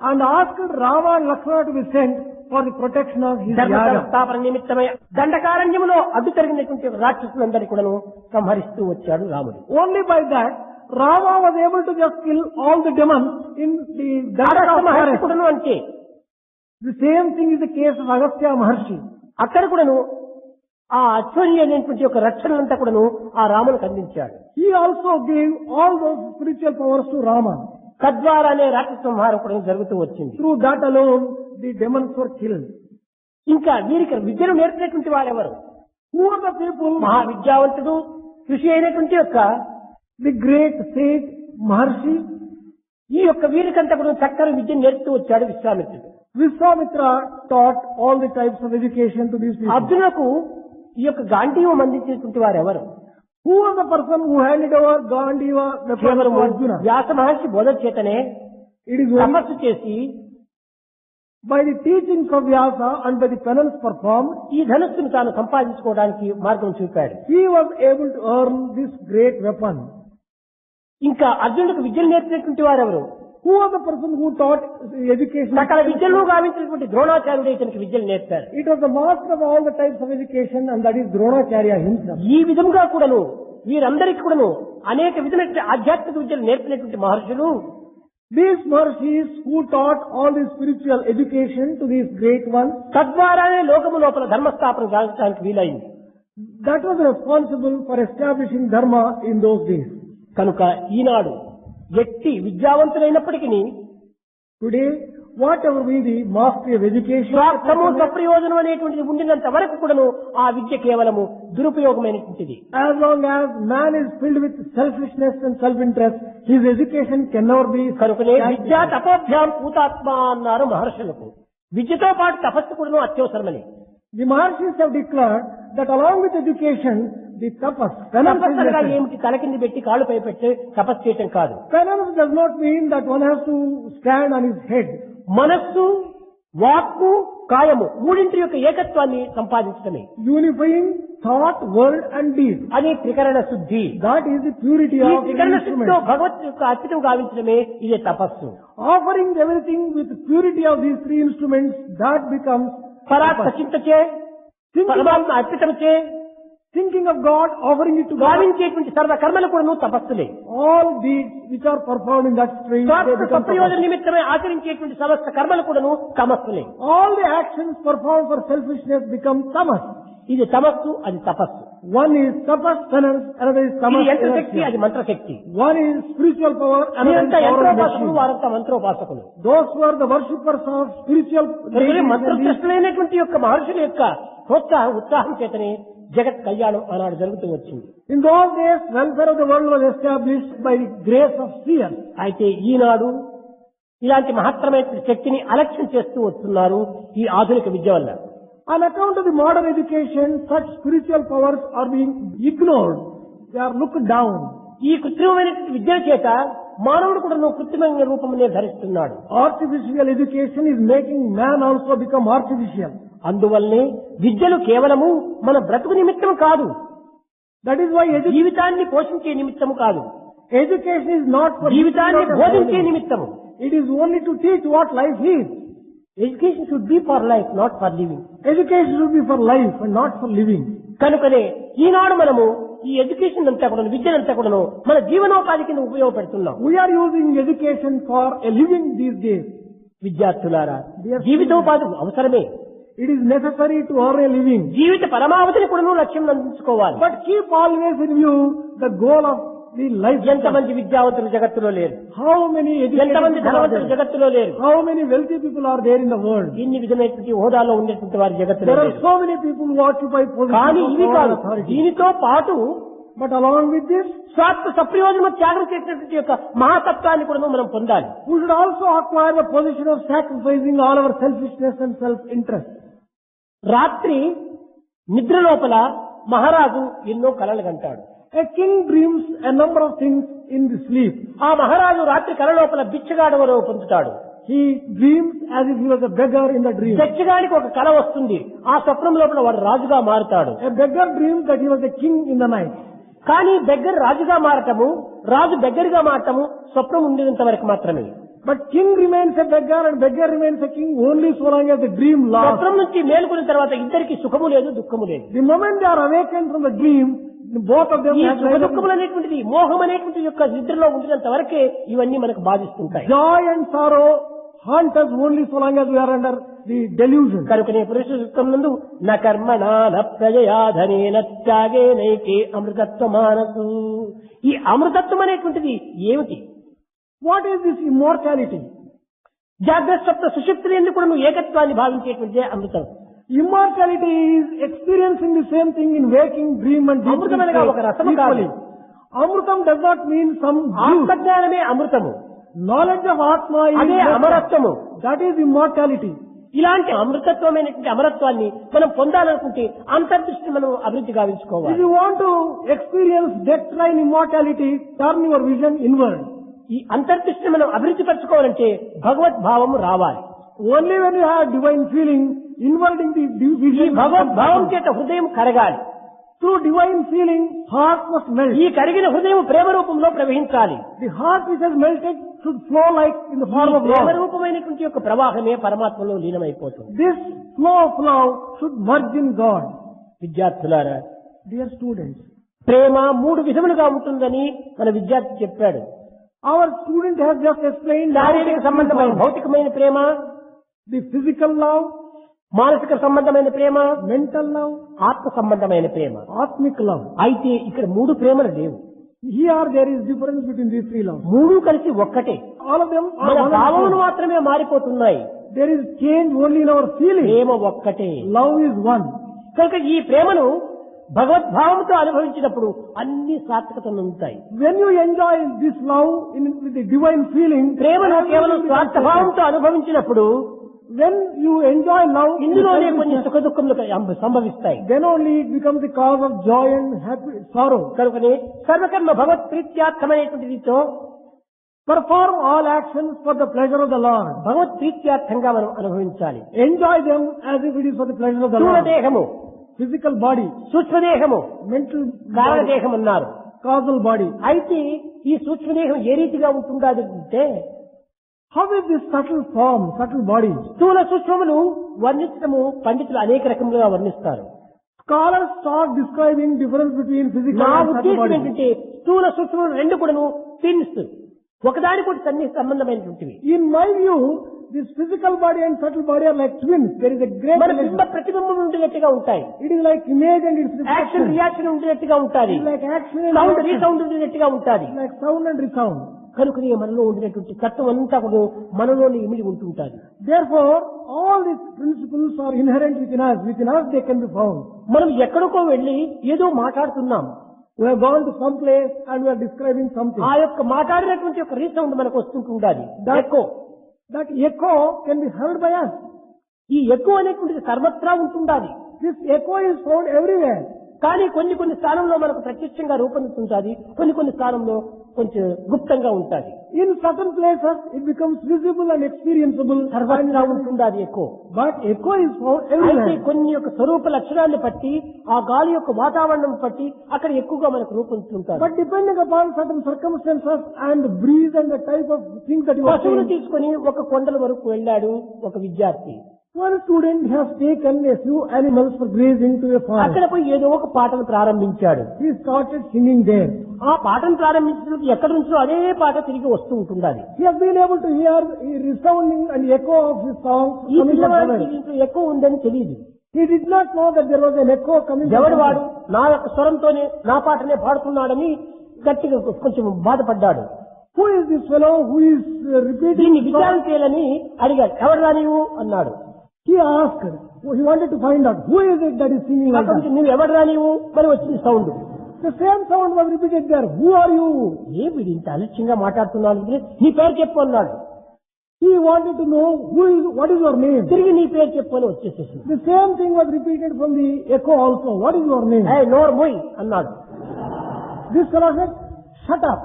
and asked Rama and Lakshmana to be sent for the protection of his ధర్మ yaga. సంస్థాపన నిమిత్తమై దండకారణ్యములో అడ్డు తరిగినటువంటి రాక్షసులందరినీ కూడాను సంహరిస్తూ వచ్చాడు రాముడు. Only by that Rama was able to just kill all the demons in the Dandaka Agastya Maharshi forest. కూడాను అంతే. The same thing is the case of Agastya Maharshi. అక్కడ కూడాను ఆ అశ్వని అనేటువంటి యొక్క రక్షణలంతా కూడాను ఆ రామునికి అందించాడు. He also gave all those spiritual powers to Rama. తద్వారానే రాక్షస సంహారం కూడా జరుగుతూ వచ్చింది. Through that alone, the demons were killed. ఇంకా వీరికి విద్యను నేర్పినటువంటి వారెవరు? Who are the people? మహావిద్యావంతుడు ఋషి అయినటువంటి యొక్క The great sage Maharshi. ఈ యొక్క వీరికంతా కూడా చక్కని విద్యను నేర్పుతూ వచ్చాడు విశ్వామిత్రుడు. Vishwamitra taught all the types of education to these people. అర్జునకు ఈ యొక్క గాంధీవం అందించినటువంటి వారెవరు? Who was the person who handed over Gandiva the power కేవలం to Arjuna? వ్యాస మహర్షి బోధ చేతనే It is only, తపస్సు చేసి By the teachings of Vyasa and by the penance performed, ఈ ధనుస్సును తాను సంపాదించుకోవడానికి మార్గం చూపాడు. he was able to earn this great weapon. ఇంకా అర్జునుడికి విద్యను నేర్పినటువంటి వారెవరు? Who was the person who taught education? సకల విద్యలు గావించినటువంటి ద్రోణాచార్యుడు ఇతనికి విద్యను నేర్పారు. It was the master of all the types of education, and that is Dronacharya himself. ఈ విధంగా కూడాను వీరందరికీ కూడాను అనేక విధమైన ఆధ్యాత్మిక విద్యలు నేర్పినటువంటి మహర్షులు These Mahārshis who taught all the spiritual education to these great ones, తద్వారానే లోకము లోపల ధర్మస్థాపన సాధించడానికి వీలైంది. that was responsible for establishing dharma in those days. కనుక ఈనాడు ఎట్టి విద్యావంతులైనప్పటికీ Today, whatever be the mastery of education, స్వార్థము స్వప్రయోజనం అనేటువంటిది ఉండినంత వరకు కూడాను ఆ విద్య కేవలము దురుపయోగమైనటువంటిది. as long as man is filled with selfishness and self-interest, his education can never be. కనుకనే విద్యా తపోభ్యాం పూతాత్మ అన్నారు మహర్షులకు. విద్యతో పాటు తపస్సు కూడాను అత్యవసరమని. The Mahārshis have declared that along with education, the tapas, penance is తపస్సు అనగా necessary. ఏమిటి? తల కింద పెట్టి కాళ్ళు పై పెట్టి తపస్సు చేయటం కాదు. Penance does not mean that one has to stand on his head. మనస్సు, వాక్కు, కాయము మూడింటి యొక్క ఏకత్వాన్ని సంపాదించడమే. Unifying thought, word and deed. అది త్రికరణ శుద్ధి. That is the purity ఈ of the త్రికరణ శుద్ధితో instrument. భగవత్ యొక్క అర్పితం గావించడమే ఇదే తపస్సు. Offering everything with purity of these three instruments, that becomes పరాత్మ tapas. చింతచే, పరమాత్మ అర్పితముచే Thinking of God, offering it to God. గావించేటువంటి సర్వ కర్మలు కూడా తపస్సులే. All deeds which are performed in that stream, they స్వార్థ become ప్రయోజన tapas. నిమిత్తమే ఆచరించేటువంటి సమస్త కర్మలు కూడాను తమస్సులే. All the actions performed for selfishness become tamas. ఇది తమస్సు, అది తపస్సు. One is tapas, penance, another is ఇది tamas, యంత్రశక్తి, inertia. అది మంత్రశక్తి. One is spiritual power, another is వీరంతా power of యంత్రోపాసకులు, machine. వారంతా మంత్రోపాసకులు. Those who are the worshippers of spiritual deities and మంత్రశ్రేష్ఠులైనటువంటి యొక్క మహర్షుల యొక్క ప్రోత్సాహం ఉత్సాహం చేతనే జగత్ కళ్యాణం ఆనాడు జరుగుతూ వచ్చింది. in those days, welfare of the world was established by the grace of seers. అయితే ఈనాడు ఇలాంటి మహత్తరమైన శక్తిని అలక్ష్యం చేస్తూ వస్తున్నారు ఈ ఆధునిక విద్య వల్ల. On account of the modern education, such spiritual powers are being ignored. They are looked down. ఈ కృత్రిమమైనటువంటి విద్య చేత మానవుడు కూడా కృత్రిమైన రూపమునే ధరిస్తున్నాడు. Artificial education is making man also become artificial. అందువల్లనే విద్యలు కేవలము మన బ్రతుకు నిమిత్తం కాదు, That is why జీవితాన్ని పోషించే నిమిత్తము కాదు, education is not for జీవితాన్ని బోధించే only. నిమిత్తము. It is only to teach what life is. Education should be for life, not for living. Education should be for life and not for living. కనుకనే ఈనాడు మనము ఈ ఎడ్యుకేషన్ అంతా కూడా విద్యనంతా కూడా మన జీవనోపాధి కింద ఉపయోగపెడుతున్నాం. We are using education for a living these days. విద్యార్థులారా, జీవితోపాధి అవసరమే. It is necessary to earn a living. జీవిత పరమావధిని కూడా లక్ష్యం అందించుకోవాలి. But keep always in view the goal of the life. ఎంతమంది విద్యావంతులు జగత్తులో లేరు, How many educated ఎంతమంది people are ధనవంతులు there? జగత్తులో లేరు, How many wealthy people are there in the world? ఇన్ని విధమైనటువంటి హోదాలో ఉండేటువంటి వారి జగత్తులో There are లేరు. so many people who occupy కానీ positions ఇవి of power కాదు, and authority. దీనితో పాటు But along with this, స్వార్థ సప్రయోజనం త్యాగం చేసినటువంటి యొక్క మహాతత్వాన్ని కూడా మనం పొందాలి. we should also acquire the position of sacrificing all our selfishness and self-interest. రాత్రి నిద్ర లోపల మహారాజు ఎన్నో కలలు కంటాడు. A king dreams a number of things in the sleep. ఆ మహారాజు రాత్రి కల లోపల బిచ్చగాడవరో పొందుతాడు. He dreams as if he was a beggar in the dream. బిచ్చగాడికి ఒక కల వస్తుంది, ఆ స్వప్నం లోపల వాడు రాజుగా మారుతాడు. A beggar dreams that he was a king in the night. కానీ బెగ్గర్ రాజుగా మారటము, రాజు బెగ్గరిగా మారటము స్వప్నం ఉండినంత వరకు మాత్రమే. But king remains a beggar and beggar remains a king only so long as the dream lasts. స్వప్నం నుంచి మేలుకున్న తర్వాత ఇద్దరికి సుఖము లేదు, దుఃఖము లేదు. The moment they are awakened from the dream, both of them ఈ have సుఖ neither దుఃఖములు అనేటువంటిది మోహం అనేటువంటి యొక్క నిద్రలో ఉండినంత వరకే ఇవన్నీ మనకు బాధిస్తుంటాయి. joy and sorrow haunt us only so long as we are under the delusion. కనుకనే పురుష సూక్తం నందు న కర్మణా న ప్రజయాధనేన త్యాగే నైకే అమృతత్వ మానసు. ఈ అమృతత్వం అనేటువంటిది ఏమిటి? What is this immortality? జాగ్రత్త స్వప్న సుషుప్తులు ఎందుకు కూడా నువ్వు ఏకత్వాన్ని భావించేటువంటిదే అమృతం. Immortality is experiencing the same thing in waking, dream and deep అమృతం అనగా ఒక రసము కాదు. equally. Amrutam does not mean some juice. ఆత్మజ్ఞానమే అమృతము, Knowledge of Atma is అదే అమరత్వము. that is immortality. ఇలాంటి అమృతత్వమైనటువంటి అమరత్వాన్ని మనం పొందాలనుకుంటే అంతర్దృష్టిని మనం అభివృద్ధి If గావించుకోవాలి. you want to experience doctrine immortality, turn your vision inward. ఈ అంతర్దృష్టిని మనం అభివృద్ధి పరచుకోవాలంటే భగవద్భావము రావాలి. Only when you have divine feeling, inwarding the ఈ vision, భగవద్భావం చేత హృదయం కరగాలి. through divine feeling, heart must melt. ఈ కరిగిన హృదయం ప్రేమ రూపంలో ప్రవహించాలి. The heart which has melted should flow like in the ఈ form of ప్రేమ love. రూపమైనటువంటి యొక్క ప్రవాహమే పరమాత్మలో లీనమైపోతుంది. This flow of love should merge in God. విద్యార్థులారా, Dear students, ప్రేమ 3 విధములుగా ఉంటుందని మన విద్యార్థి చెప్పాడు. our student has just explained శారీరక సంబంధమైన భౌతికమైన ప్రేమ, the physical love, మానసిక సంబంధమైన ప్రేమ, mental love, ఆత్మ సంబంధమైన ప్రేమ. atmic love. అయితే ఇక్కడ 3 ప్రేమలు లేవు. Here there is difference between these 3 loves. 3 కలిసి ఒక్కటే. All of them are మన one and the భావములు same. మాత్రమే మారిపోతున్నాయి. There is change only in our feeling. ప్రేమ ఒక్కటే. Love is one. కనుక ఈ ప్రేమను భగవద్భావంతో అనుభవించినప్పుడు అన్ని సార్థకతలు ఉంటాయి. When you enjoy this love with the divine feeling, ప్రేమను కేవలం స్వార్థభావంతో అనుభవించినప్పుడు when you enjoy love, ఇందులోనే కొన్ని సుఖ దుఃఖములు సంభవిస్తాయి. then only it becomes the cause of joy and happy sorrow. కనుకనే సర్వకర్మ భగవత్ ప్రీత్యార్థమైనటువంటి రీతితో Perform all actions for the pleasure of the Lord. భగవత్ ప్రీత్యార్థంగా మనం అనుభవించాలి. Enjoy them as if it is for the pleasure of the Lord. స్థూలదేహము, Physical body, సూక్ష్మదేహము, mental body, కారణదేహం అన్నారు. causal body. అయితే ఈ సూక్ష్మదేహం ఏ రీతిగా ఉంటుందా అంటే How is this subtle form, subtle body? స్థూల సూక్ష్మములు వర్ణించడము పండితులు అనేక రకములుగా వర్ణిస్తారు. Scholars start describing difference between physical నా and subtle ఉద్దేశం body. ఏంటంటే స్థూల సూక్ష్మములు రెండు కూడాను పిన్స్, ఒకదానికొకటి సన్నిహిత సంబంధమైనటువంటివి. In my view, this physical body and subtle body are like twins. There is a great మన బింబ relation. ప్రతిబింబం ఉండినట్టుగా ఉంటాయి. It is like image and its action reflection. Reaction ఉండినట్టుగా ఉంటాది. It is like action and sound reaction. Resound ఉండినట్టుగా ఉంటాది. It is like sound and resound. కనుకనే మనలో ఉండినటువంటి తత్వం అంతా కూడా మనలోని ఇమిడి ఉంటుంటాది. Therefore, all these principles are inherent within us. Within us they can be found. మనం ఎక్కడికో వెళ్ళి ఏదో మాట్లాడుతున్నాం. We have gone to some place and we are describing something. ఆ యొక్క మాట్లాడినటువంటి ఒక రీసౌండ్ మనకు వస్తుంటుండాలి. That echo can be heard by us. ఈ ఎక్కువ అనేటువంటిది సర్వత్రా ఉంటుండాలి. This echo is found everywhere. కానీ కొన్ని స్థానంలో మనకు ప్రత్యక్షంగా రూపొందుతుంటాది, కొన్ని స్థానంలో కొంచెం గుప్తంగా ఉంటాది. In certain places it becomes visible and experienceable. సర్వత్రా ఉంటుండాది ఎక్కువ. But echo is found అయితే everywhere. కొన్ని యొక్క స్వరూప లక్షణాన్ని బట్టి ఆ గాలి యొక్క వాతావరణం బట్టి అక్కడ ఎక్కువగా మనకు రూపొందుతుంటారు. But depending upon certain circumstances and the breeze and the type of things that you are పశువులు seeing. తీసుకొని ఒక కొండల వరకు వెళ్ళాడు ఒక విద్యార్థి. One student has taken a few animals for grazing to a అక్కడ forest. పోయి ఏదో ఒక పాటను ప్రారంభించాడు. He started singing there. ఆ పాటను ప్రారంభించినప్పుడు ఎక్కడి నుంచో అదే పాట తిరిగి వస్తూ ఉంటుండాలి. He has been able to hear a resounding and echo of his song ఈ coming from పిల్లవాడికి heaven. దీంట్లో ఎక్కువ ఉందని తెలియదు. He did not know that there was an echo coming from ఎవడు వాడు heaven. నా యొక్క స్వరంతోనే నా పాటనే పాడుతున్నాడని గట్టిగా కొంచెం బాధపడ్డాడు. Who is this fellow who is repeating దీన్ని his song? విచారించేయాలని అడిగాడు. ఎవరురా నీవు అన్నాడు. He asked. He wanted to find out who is it that is singing like అక్కడి that. నుంచి నువ్వు ఎవరురా నీవు మరి వచ్చింది sound. The same sound was repeated there. Who are you? ఏ వీడు ఇంత అలక్ష్యంగా మాట్లాడుతున్నాడు, నీ పేరు చెప్పు అన్నాడు. He wanted to know what is your name. తిరిగి నీ పేరు చెప్పు అని వచ్చేసేసింది. The same thing was repeated from the echo also. What is your name? ఏ నోరు మొయ్ అన్నాడు. This fellow said, shut up.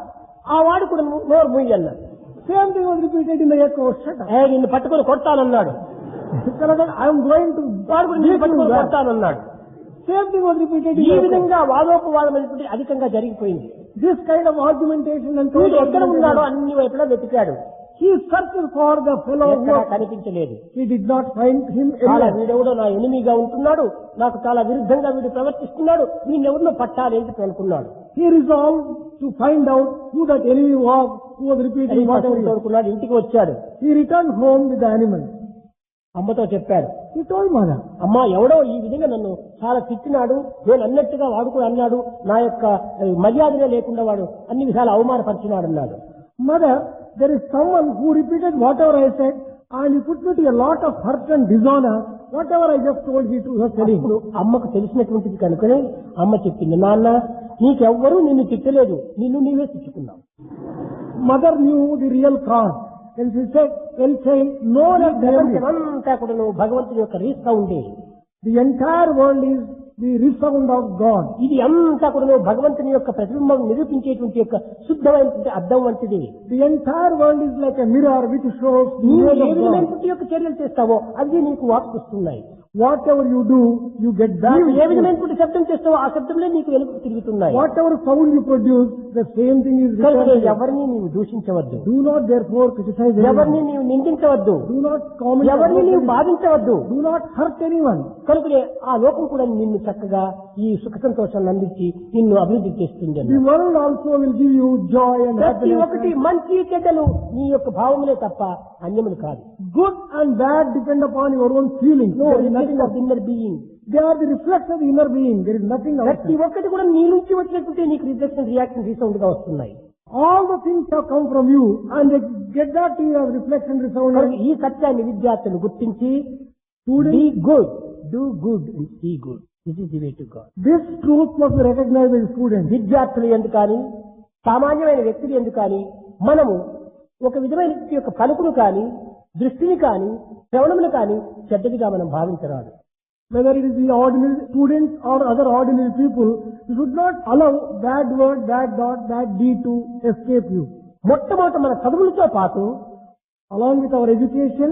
ఆ వాడు కూడా నోరు మొయ్ అన్నాడు. Same thing was repeated in the echo. Shut up. ఏ నిన్ను పట్టుకొని కొడతానన్నాడు. This fellow said, I am going to. వాడు కూడా నిన్ను పట్టుకొని కొడతానన్నాడు. Same thing was repeated in ఈ the echo. విధంగా వాదోపవాదం అనేటువంటి అధికంగా జరిగిపోయింది. This kind of argumentation and వీడు ఎక్కడ ఉన్నాడో argumentation. అన్ని వైపులా వెతికాడు. He searched for the fellow who ఎక్కడా కనిపించలేదు. he did not find him చాలా anywhere. వీడెవడో నా ఎనిమిగా ఉంటున్నాడు, నాకు చాలా విరుద్ధంగా వీడు ప్రవర్తిస్తున్నాడు, వీడినెవరినో పట్టాలి అని చెప్పి అనుకున్నాడు. He resolved to find out who that enemy was who was repeating whatever he was. అనుకున్నాడు. ఇంటికి వచ్చాడు. He returned home with the animal. అమ్మతో చెప్పాడు. He told mother, అమ్మా ఎవడో ఈ విధంగా నన్ను చాలా తిట్టినాడు, నేను అన్నట్టుగా వాడు కూడా అన్నాడు, నా యొక్క మర్యాదనే లేకుండా వాడు అన్ని విధాలు అవమానపరిచినాడు అన్నాడు. Mother, there is someone who repeated whatever I said and he put me to a lot of hurt and dishonor. Whatever I just told he was telling. ఇప్పుడు అమ్మకు తెలిసినటువంటిది కనుకనే అమ్మ చెప్పింది, నాన్న నీకెవ్వరూ నిన్ను తిట్టలేదు, నిన్ను నీవే తిట్టుకున్నావు. Mother knew the real cause. And she said, well child, no one has blamed you. అంతా కూడా నువ్వు భగవంతుని యొక్క రీసౌండే. The entire world is the resound of God. ఇది అంతా కూడా భగవంతుని యొక్క ప్రతిబింబం నిరూపించేటువంటి యొక్క శుద్ధమైనటువంటి అద్దం వంటిది. The entire world is like a mirror which shows the నీవు image ఏ of God. విధమైనటువంటి యొక్క చర్యలు చేస్తావో అది నీకు వాపుస్తున్నాయి. Whatever you do, you get back. నీవు ఏ విధమైనటువంటి శబ్దం చేస్తావో ఆ శబ్దంలో నీకు వెలుగు తిరుగుతున్నాయి. Whatever sound you produce, the same thing is కనుక returned. ఎవరిని నీవు దూషించవద్దు, Do not therefore criticize ఎవరిని anyone. నీవు నిందించవద్దు, Do not comment ఎవరిని నీవు about anyone. బాధించవద్దు. Do not hurt anyone. కనుకనే ఆ లోకం కూడా నిన్ను చక్కగా ఈ సుఖ సంతోషాన్ని అందించి నిన్ను అభివృద్ధి చేస్తుంది. The world also will give you joy and ప్రతి happiness. ఒక్కటి మంచి చెడ్డలు నీ యొక్క భావములే తప్ప అన్యములు కాదు. Good and bad depend upon your own feelings. No, There is nothing nothing of inner being. They are the reflection of the inner being. There is nothing ప్రతి outside. ఒక్కటి కూడా నీ నుంచి వచ్చినట్టుంటే నీకు రిఫ్లెక్షన్ రియాక్షన్ రీసౌండ్ గా వస్తున్నాయి. All the things have come from you and they get that to you as reflection, resound. కనుక ఈ సత్యాన్ని విద్యార్థులు గుర్తించి be good, do good and see good. This is the way to God. This truth must be recognized by the students. విద్యార్థులు ఎందుకు కానీ సామాన్యమైన వ్యక్తులు ఎందుకు కానీ మనము ఒక విధమైన యొక్క పలుకును కానీ దృష్టిని కానీ శ్రవణమును కానీ చెడ్డదిగా మనం భావించరాదు. Whether it is the ordinary students or other ordinary people, you should not allow bad word, bad thought, bad deed to escape you. మొట్టమొదట మన చదువులతో పాటు Along with our education,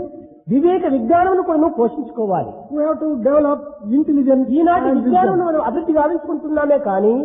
వివేక విజ్ఞానమును కూడా నువ్వు పోషించుకోవాలి. we have to develop intelligence ఈనాటి and విజ్ఞానం wisdom. మనం అభివృద్ధి గావించుకుంటున్నామే కానీ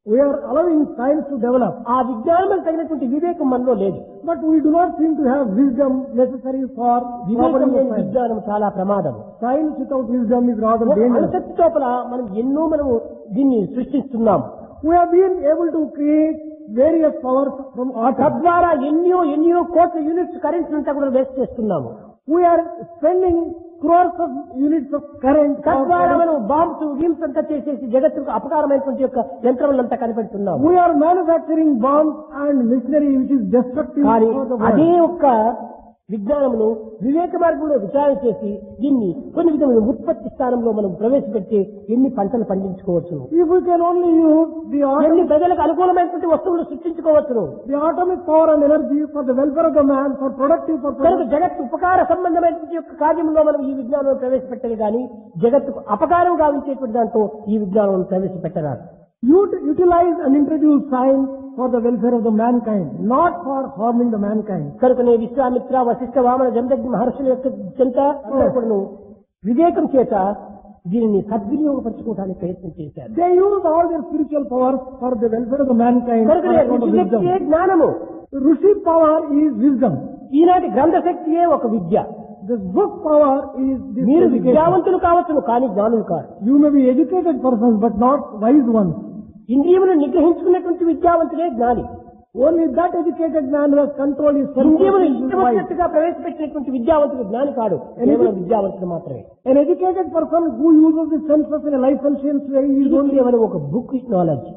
We are allowing science to develop, ఆ విజ్ఞానం తగినటువంటి వివేకం మనలో లేదు. but we do not seem to have wisdom necessary for వివేకం proper లేని science. విజ్ఞానం చాలా ప్రమాదం. Science without wisdom is rather dangerous. అణుశక్తి లోపల మనం ఎన్నో మనము దీన్ని సృష్టిస్తున్నాం. We have been able to create various powers from atoms. తద్వారా ఎన్నో కోట్ల యూనిట్స్ కరెంట్ అంతా కూడా వేస్ట్ చేస్తున్నాము. We are spending crores of units of current. తద్వారా మనం బాంబ్స్ వీమ్స్ అంతా చేసేసి జగత్తుకు అపకారమైనటువంటి యొక్క యంత్రములంతా కనిపెడుతున్నాము. We are manufacturing bombs and machinery which is destructive కానీ for the అదే world. ఒక్క విజ్ఞానమును వివేక మార్గంలో విచారణ చేసి దీన్ని కొన్ని విధమైన ఉత్పత్తి స్థానంలో మనం ప్రవేశపెట్టి ఎన్ని పంటలు పండించుకోవచ్చును, If we can only use ఎన్ని ప్రజలకు అనుకూలమైనటువంటి వస్తువులు సృష్టించుకోవచ్చును. the atomic power and energy for the welfare of the man, for productive కనుక purposes, జగత్తు ఉపకార సంబంధమైనటువంటి యొక్క కార్యంలో మనం ఈ విజ్ఞానం ప్రవేశపెట్టదు కానీ జగత్తుకు అపకారం గావించేటువంటి దాంతో ఈ విజ్ఞానం ప్రవేశపెట్టరాదు. utilize and introduce science for the welfare of the mankind, not for harming the mankind. కనుకనే విశ్వామిత్ర వశిష్ఠ వామన జమదగ్ని మహర్షుల యొక్క చెంత అందరూ కూడాను వివేకం చేత దీనిని సద్వినియోగపరచుకోవడానికి ప్రయత్నం చేశారు. They use all their spiritual powers for the welfare of the mankind. కనుకనే for the wisdom. ఋషిశక్తియే జ్ఞానము. Rishi power is wisdom. ఈనాటి గ్రంథశక్తియే ఒక విద్య. The book power is this మీరు education. విద్యావంతులు కావచ్చును కానీ జ్ఞానులు కాదు. You may be educated persons but not wise ones. ఇంద్రియములను నిగ్రహించుకున్నటువంటి విద్యావంతులే జ్ఞాని. Only that educated man who has control his ఇంద్రియములు senses is ఇష్టం wise. వచ్చినట్టుగా ప్రవేశపెట్టినటువంటి విద్యావంతుడు జ్ఞాని కాడు, కేవలం విద్యావంతుడు మాత్రమే. An educated person who uses the senses in a licentious way is ఇది only కేవలం ఒక book knowledge.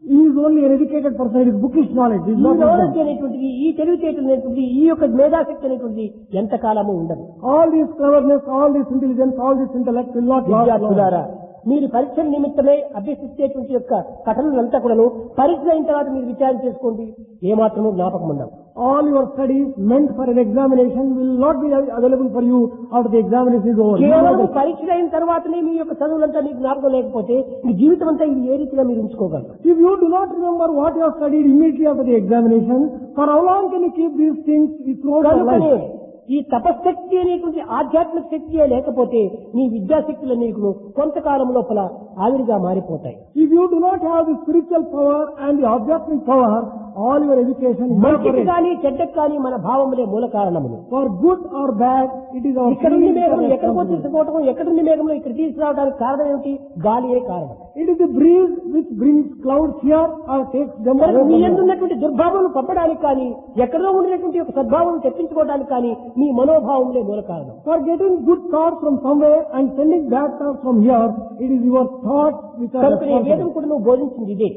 he is only an educated person. It is bookish knowledge. It is ఈ not నాలెడ్జ్ wisdom. అనేటువంటిది, ఈ తెలివితేటలు అనేటువంటిది, ఈ యొక్క మేధాశక్తి అనేటువంటిది ఎంతకాలము ఉండదు. All this cleverness, all this intelligence, all this intellect will not last long. విద్యార్థులారా, మీరు పరీక్షల నిమిత్తమే అభ్యసించేటువంటి యొక్క కథనంతా కూడాను పరీక్ష అయిన తర్వాత మీరు విచారణ చేసుకోండి, ఏమాత్రము జ్ఞాపకం ఉండవు. All your studies meant for an examination will not be available for you after the examination is over. You know కేవలం that. పరీక్ష అయిన తర్వాతనే మీ యొక్క చదువులంతా మీకు జ్ఞాపకం లేకపోతే మీ జీవితం అంతా ఇది ఏ రీతిగా మీరు ఉంచుకోగలరు? If you do not remember what you have studied immediately after the examination, for how long can you keep these things throughout your కనుకనే life? ఈ తపశక్తి అనేటువంటి ఆధ్యాత్మిక శక్తియే లేకపోతే మీ విద్యాశక్తులు నీకు కొంతకాలం లోపల ఆవిరిగా మారిపోతాయి. If you do not have the spiritual power and the objective power, all your education is మంచికి evaporate. కానీ చెడ్డకు కానీ మన భావములే మూల కారణములు. For good or bad, it is our ఇక్కడుండి feelings that మేఘములు are ఎక్కడికో responsible. తీసుకుపోవటం, ఎక్కడుండి మేఘములు ఇక్కడ తీసుకురావడానికి కారణం ఏమిటి? గాలియే కారణం. It is the breeze which brings clouds here or takes them away కనుక from మీ here. ఎందున్నటువంటి దుర్భావం పంపడానికి కానీ ఎక్కడో ఉండినటువంటి ఒక సద్భావం తెప్పించుకోవడానికి కానీ మీ మనోభావములే మూల కారణం. For getting good thoughts from somewhere and sending bad thoughts from here, it is your thoughts which are కనుక వేదం responsible. కూడా నువ్వు బోధించింది ఇదే.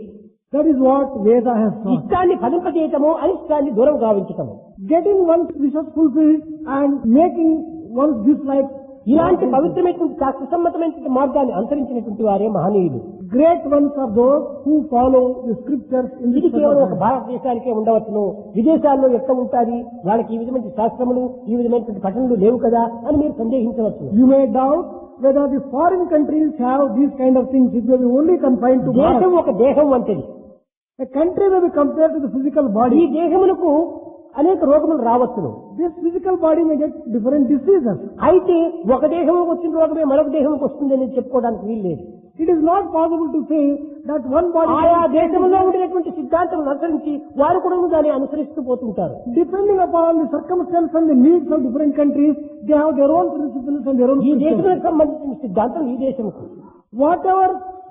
That is what Veda has taught. ఇష్టాన్ని ఫలింపజేయటము, అనిష్టాన్ని దూరం గావించటము. Getting one's wishes fulfilled and making one's dislikes. ఇలాంటి పవిత్రమైనటువంటి శాస్త్ర సమ్మతమైనటువంటి మార్గాన్ని అనుసరించినటువంటి వారే మహనీయులు. Great ones are those who follow the scriptures in ఇది this కేవలం ఒక way. భారతదేశానికే ఉండవచ్చును, విదేశాల్లో ఎక్కడ ఉంటుంది, వాళ్ళకి ఈ విధమైన శాస్త్రములు ఈ విధమైనటువంటి పఠనలు లేవు కదా అని మీరు సందేహించవచ్చు. You may doubt whether the foreign countries have these kind of things. It may be only confined to దేశం Bharat. ఒక దేహం వంటిది. A country may be compared to the physical ఈ body. దేహమునకు అనేక రోగములు రావచ్చును. This physical body may get different diseases. అయితే ఒక దేహంకి వచ్చిన రోగమే మరొక దేహంకి వస్తుందని చెప్పుకోవడానికి వీల్లేదు. It is not possible to say that one body, ఆయా దేశంలో ఉండినటువంటి సిద్ధాంతం అనుసరించి వారు కూడా దాన్ని అనుసరిస్తూ పోతుంటారు. depending upon the circumstances and the needs of different countries, they have their own principles and their own ఈ systems. దేశానికి సంబంధించిన సిద్ధాంతం ఈ దేశంకు, Whatever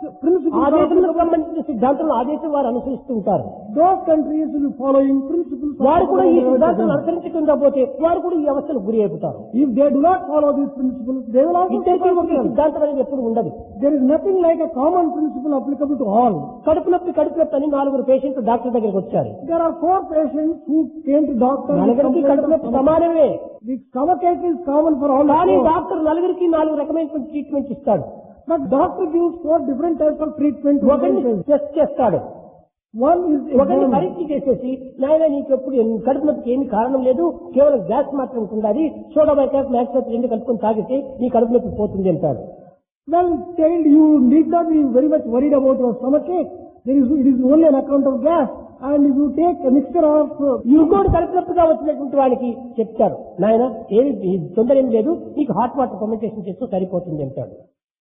ఆ principles దేశంలో are, సంబంధించిన సిద్ధాంతం ఆ దేశం వారు అనుసరిస్తూ ఉంటారు. those countries will be following principles. వారు కూడా ఈ of సిద్ధాంతం their అనుసరించకుండా పోతే వారు కూడా ఈ అవస్థలు గురి అయిపోతారు. If they do not follow these principles, they will also ఇద్దరికీ suffer ఒకే themselves. సిద్ధాంతం అనేది ఎప్పుడు ఉండదు. There is nothing like a common principle applicable to all. కడుపు నొప్పి అని 4 పేషెంట్లు డాక్టర్ దగ్గరికి వచ్చారు. There are 4 patients who came to doctor. with నలుగురికి complaint కడుపు of నొప్పి stomach. సమానమే. The stomachache is common for all. కానీ the 4. డాక్టర్ నలుగురికి 4 రకమైనటువంటి ట్రీట్మెంట్ ఇస్తాడు. But doctor gives 4 different types of treatment to ఒకరిని different patients. టెస్ట్ చేస్తాడు, One is ఒకరిని examined. పరీక్ష చేసేసి నాయన నీకు ఎప్పుడు కడుపు నొప్పికి ఏమి కారణం లేదు, కేవలం గ్యాస్ మాత్రం ఉండాలి, సోడా బైకాస్ మ్యాక్స్ 2 కలుపుకొని తాగితే నీ కడుపు నొప్పి పోతుంది అంటాడు. Well, child, you need not be very much worried about your stomachache. It is only an account of gas. And if you take a mixture of ఇంకోటి కడుపు నొప్పిగా వచ్చినటువంటి వాడికి చెప్తారు, నాయన ఏమి తొందర ఏం లేదు, నీకు హాట్ వాటర్ ఫర్మెంటేషన్ చేస్తూ సరిపోతుంది అంటాడు.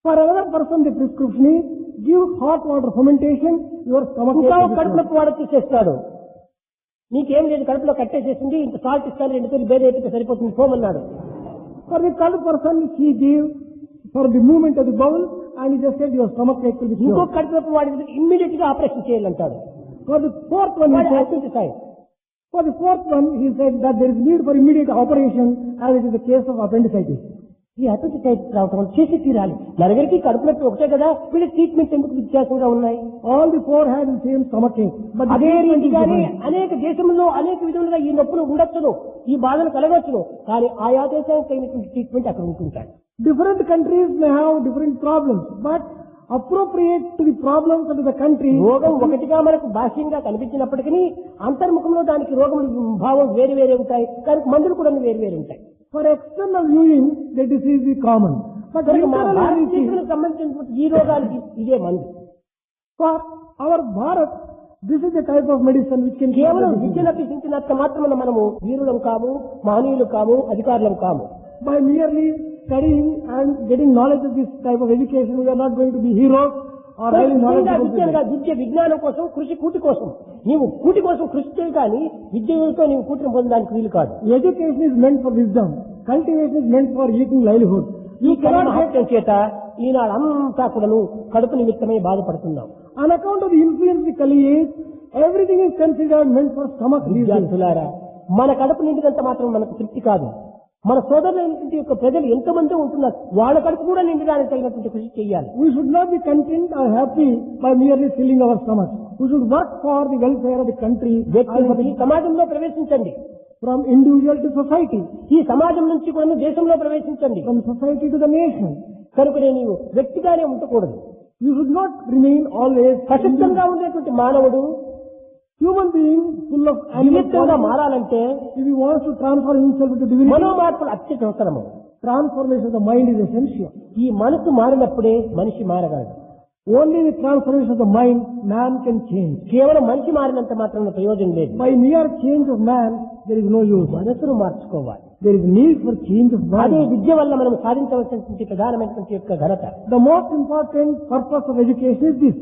for another person, the prescription is give hot water fermentation. Your stomach ఇంకా ache will కడుపు be నొప్పి వాడు చేసేస్తాడు, నీకేం లేదు కడుపులో కట్టేసేసింది, ఇంత సాల్ట్ ఇస్తాను 2 తూర్లు బేద అయితే సరిపోతుంది పోమన్నాడు. cured. For the third person, he gave for the movement of the bowel, and he just said your stomach ache will be ఇంకో cured. కడుపు నొప్పి వాడి ఇమ్మీడియట్ గా ఆపరేషన్ చేయాలంటాడు. For the fourth one, he వాడు said, admit for the fourth one, he said that there is need for immediate operation, as it is the case of appendicitis. ఈ appendicitis రావటం వల్ల చేసి తీరాలి. నలుగురికి కడుపు నొప్పి ఒకటే కదా, వీళ్ళకి ట్రీట్మెంట్ ఎందుకు వ్యత్యాసంగా ఉన్నాయి? All the 4 had the same stomach ache, but the అదే treatment is రీతిగానే different. అనేక దేశంలో అనేక విధములుగా ఈ నొప్పులు ఉండొచ్చును, ఈ బాధలు కలగొచ్చును, కానీ ఆయా దేశానికి తగినటువంటి ట్రీట్మెంట్ అక్కడ ఉంటుంటాయి. Different countries may have different problems, but appropriate to the problems of the country. రోగం ఒకటిగా మనకు బాహ్యంగా కనిపించినప్పటికీ అంతర్ముఖంలో దానికి రోగం భావం వేరు వేరే ఉంటాయి, దానికి మందులు కూడా వేరు వేరు ఉంటాయి. For external viewing, the disease is common. But కనుక మన internal viewing, భారతదేశానికి సంబంధించినటువంటి ఈ రోగానికి ఇదే మందు. for our Bharat, this is the type of medicine which can cure కేవలం the disease. విద్యను అభ్యసించినంత మాత్రమే మనము వీరులం కాము, మహనీయులు కాము, అధికారులం కాము. By merely studying and getting knowledge of this type of education, we are not going to be heroes or highly knowledgeable people. విద్య విజ్ఞానం కోసం, కృషి కూటి కోసం. నీవు కూటి కోసం కృషి చేయి కానీ విద్యతో నీవు కూటిని పొందడానికి వీలు కాదు. Education is meant for wisdom. Cultivation is meant for eating livelihood. ఈ You cannot get, మహత్యం చేత ఈనాడు అంతా కూడాను కడుపు నిమిత్తమై బాధపడుతున్నాం. on account of the influence of the Kali age, everything is considered meant for stomach reasons. విద్యార్థులారా, మన కడుపు నిండినంత మాత్రం మనకు తృప్తి కాదు. మన సోదరులైనటువంటి యొక్క ప్రజలు ఎంతమంది ఉంటున్నారు, వాళ్ళ కడుపు కూడా నిండడానికి తగినటువంటి కృషి చేయాలి. We should not be content or happy by merely filling our stomach. We should work for the welfare of the country, వ్యక్తి and నుంచి సమాజంలో ప్రవేశించండి, from individual to society, ఈ సమాజం నుంచి కూడా దేశంలో ప్రవేశించండి. from society to the nation. కనుకనే నీవు వ్యక్తిగానే ఉండకూడదు. You should not remain always ప్రసిద్ధంగా ఉండేటువంటి మానవుడు human being full of animal నిమిత్తంగా qualities. మారాలంటే If he wants to transform himself into divinity, మనోమార్పులు అత్యంత అవసరము. transformation of the mind is essential. ఈ మనసు మారినప్పుడే మనిషి మారగలడు. Only with transformation of the mind, man can change. కేవలం మనిషి మారినంత మాత్రం ప్రయోజనం లేదు. By mere change of man, there is no use. మనసును మార్చుకోవాలి. There is need for change of అదే mind. విద్య వల్ల మనం సాధించవలసినటువంటి ప్రధానమైనటువంటి యొక్క ఘనత. The most important purpose of education is this.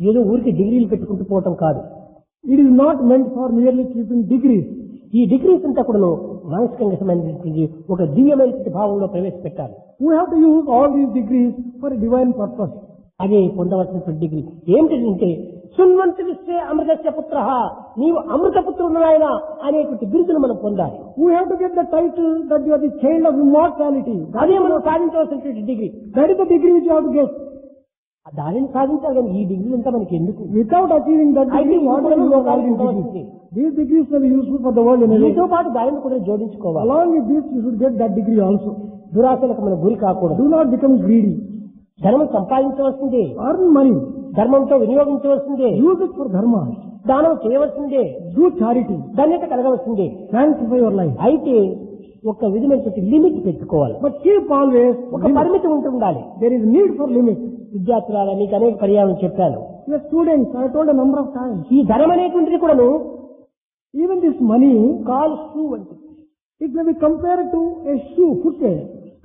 ఏదో ఊరికి డిగ్రీలు పెట్టుకుంటూ పోవటం కాదు. It is not meant for merely keeping degrees. ఈ డిగ్రీస్ అంతా కూడా మానసికంగా ఒక దివ్యమైనటువంటి భావంలో ప్రవేశపెట్టాలి. We have to use all these degrees for a divine purpose. అదే పొందవలసినటువంటి డిగ్రీ ఏమిటంటే సున్వంతుడిస్తే అమృతస్య పుత్ర, నీవు అమృతపుత్రుడు నాయన అనేటువంటి బిరుదును మనం పొందాలి. We have to get the title that you are the child of immortality. అదే మనం సాధించవలసినటువంటి degree. That is the degree which you have to get. దానిని సాధించాలి కానీ ఈ డిగ్రీ అంతా మనకి ఎందుకు? Without achieving that degree, what are you having degrees? These degrees may be useful for the world in a way. దీంతో పాటు దానిని కూడా జోడించుకోవాలి. Along with this, you should get that degree also. దురాశలకు మన గురి కాకూడదు. Do not become greedy. ధర్మం సంపాదించవలసిందే, Earn money. ధర్మంతో వినియోగించవలసిందే, Use it for dharma. దానం చేయవలసిందే, Do charity. ధన్యత కలగవలసిందే. Sanctify your life. అయితే ఒక విధమైనటువంటి లిమిట్ పెట్టుకోవాలి. But keep always ఒక limit. పరిమితి ఉంటుండాలి. There is need for limit. విద్యార్థులారా నీకు అనేక పర్యాయం చెప్పాను. Yes, students, I told a number of times. ఈ ధనం అనేటువంటిది కూడాను Even this money, call shoe వంటిది. it may be compared to a shoe, footwear.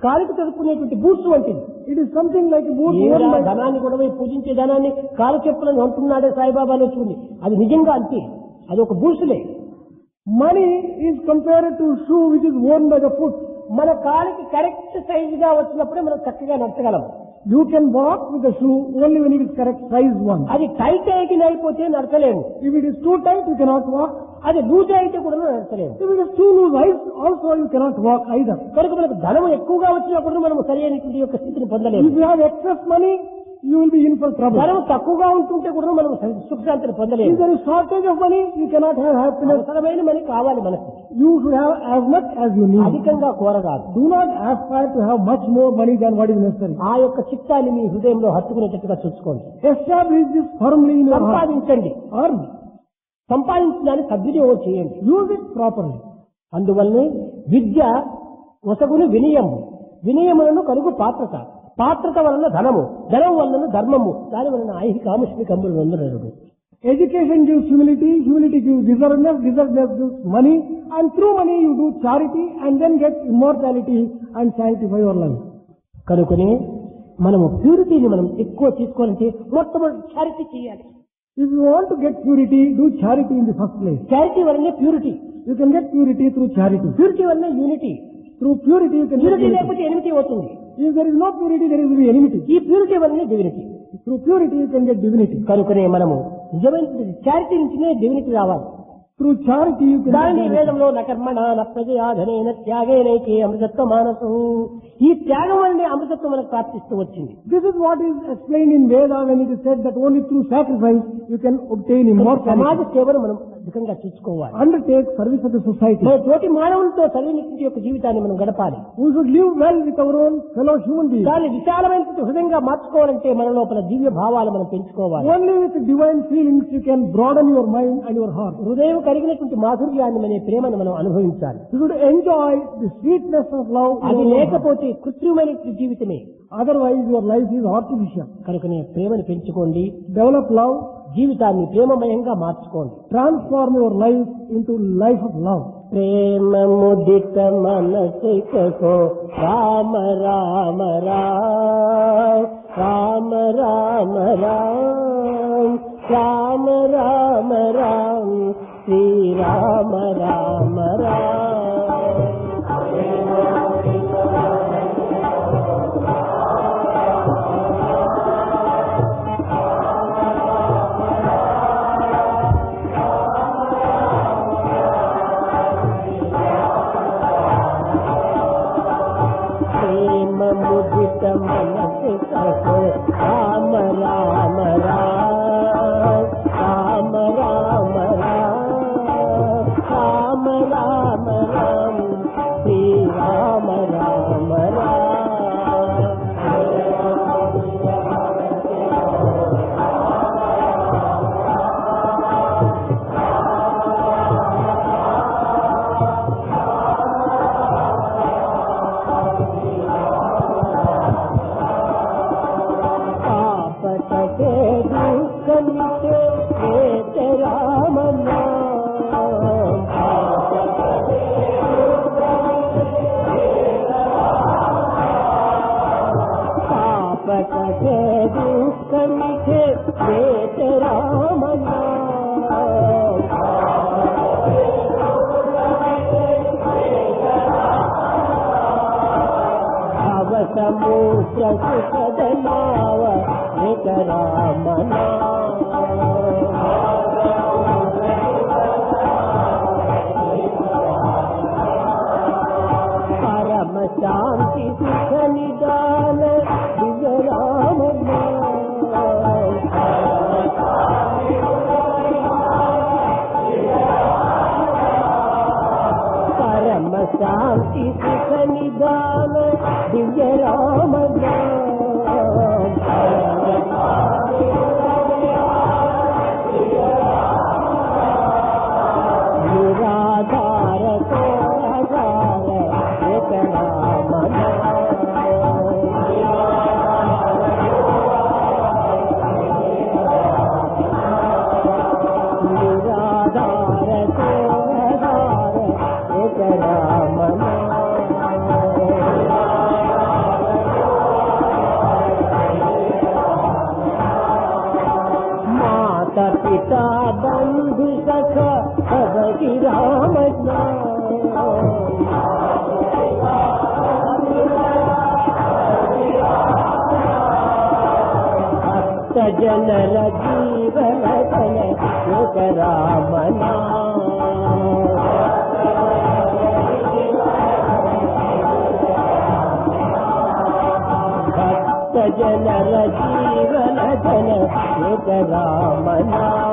కాలుకు తొడుక్కునేటువంటి బూట్స్ వంటిది. It is something like a boot ఏరా worn by. ధనాన్ని కూడా పోయి పూజించే ధనాన్ని కాలు చెప్పులను అంటున్నాడే సాయిబాబా చూడండి, అది నిజంగా అంతే, అది ఒక బూసులే. Money is compared to shoe which is worn by the foot. మన కాలికి కరెక్ట్ సైజ్ గా వచ్చినప్పుడే మనం చక్కగా నడచగలం. You can walk with the shoe only when it is correct size one. అది టైట్ అయిపోతే నడచలేము. If it is too tight, you cannot walk. అది loose అయితే కూడా నడచలేము. If it is too loose also you cannot walk either. కనుక మనకు ధనం ఎక్కువగా వచ్చినప్పుడు మనం సరి అయినటువంటి యొక్క స్థితిని పొందలేము. If you have excess money, you will be in for trouble. ధనం తక్కువగా ఉంటుంటే కూడా మనం సుఖశాంతిని పొందలేము. If there is shortage of money, you cannot have happiness. అవసరమైన మనీ కావాలి మనకు. You should have as much as you need. అధికంగా కోరగాదు. Do not aspire to have much more money than what is necessary. ఆ యొక్క చిత్తాన్ని మీ హృదయంలో హత్తుకునేటట్టుగా చూసుకోండి. Establish this firmly in your heart. సంపాదించండి. Earn. సంపాదించడాన్ని సద్వినియోగం చేయండి. Use it properly. అందువల్లనే విద్య ఒసగును వినయము, వినయములను కలుగు పాత్రత, పాత్రత వలన ధనము, ధనం వలన ధర్మము, దాని వలన ఐహిక ఆముష్మికములు వందనరుడు. Education gives humility, humility gives deservedness, deservedness gives money, and through money you do charity and then get immortality and sanctify your life. కనుకనే మనము ప్యూరిటీని మనం ఎక్కువ తీసుకోవాలంటే మొట్టమొదటి చారిటీ చేయాలి. If you want to get purity, do charity in the first place. Charity వలనే purity. You can get purity through charity. Purity వలన unity. Through purity you can get unity unity. లేకపోతే ఎనిమిటీ అవుతుంది. If there is no purity, there will be enmity. ఈ purity వలనే divinity. Through purity you can get divinity. కనుకనే మనము నిజమైన charity నుంచినే divinity రావాలి. Through charity you can దాని get divinity. వేదంలో నకర్మణ నప్రజయాధనేన త్యాగేనైకే అమృతత్వ మానసం, ఈ త్యాగం వల్లనే అమృతత్వం మనకు ప్రాప్తిస్తూ వచ్చింది. This is what is explained in Veda when it is said that only through sacrifice you can obtain సమాజ immortality. సేవను మనం అధికంగా చూసుకోవాలి. Undertake service of the society. మన తోటి మానవులతో సరైనటువంటి యొక్క జీవితాన్ని మనం గడపాలి. We should live well with our own fellow human beings. దాన్ని విశాలమైనటువంటి హృదయంగా మార్చుకోవాలంటే మన లోపల దివ్య భావాలు మనం పెంచుకోవాలి. Only with divine feelings you can broaden your mind and your heart. హృదయం కలిగినటువంటి మాధుర్యాన్ని అనే ప్రేమను మనం అనుభవించాలి. You should enjoy the sweetness of love. in అది your own heart. లేకపోతే కృత్రిమైనటువంటి జీవితమే. Otherwise your life is artificial. కనుకనే ప్రేమను పెంచుకోండి. Develop love. జీవితాన్ని ప్రేమమయంగా మార్చుకోండి. Transform your life into life of love. ప్రేమ ముదిత మనసికో రామ రామ రామ రామ రామ రామ రామ రామ రామ శ్రీ రామ రామ రామ. ముదిత మనసికో రామ రామ రామ రామ రామ రామ రామ శ్రీ రామ రామ సముద్ర సుఖదనావ రామనా పరమ శాంతి సుఖ నిదాన దివ్య రామనా పరమ శాంతి సుఖ నిదాన దివ్య రామ నిరాధార కోరాధార जनर जीवन धन एक राम नाम। भक्त जनर जीवन धन एक राम नाम।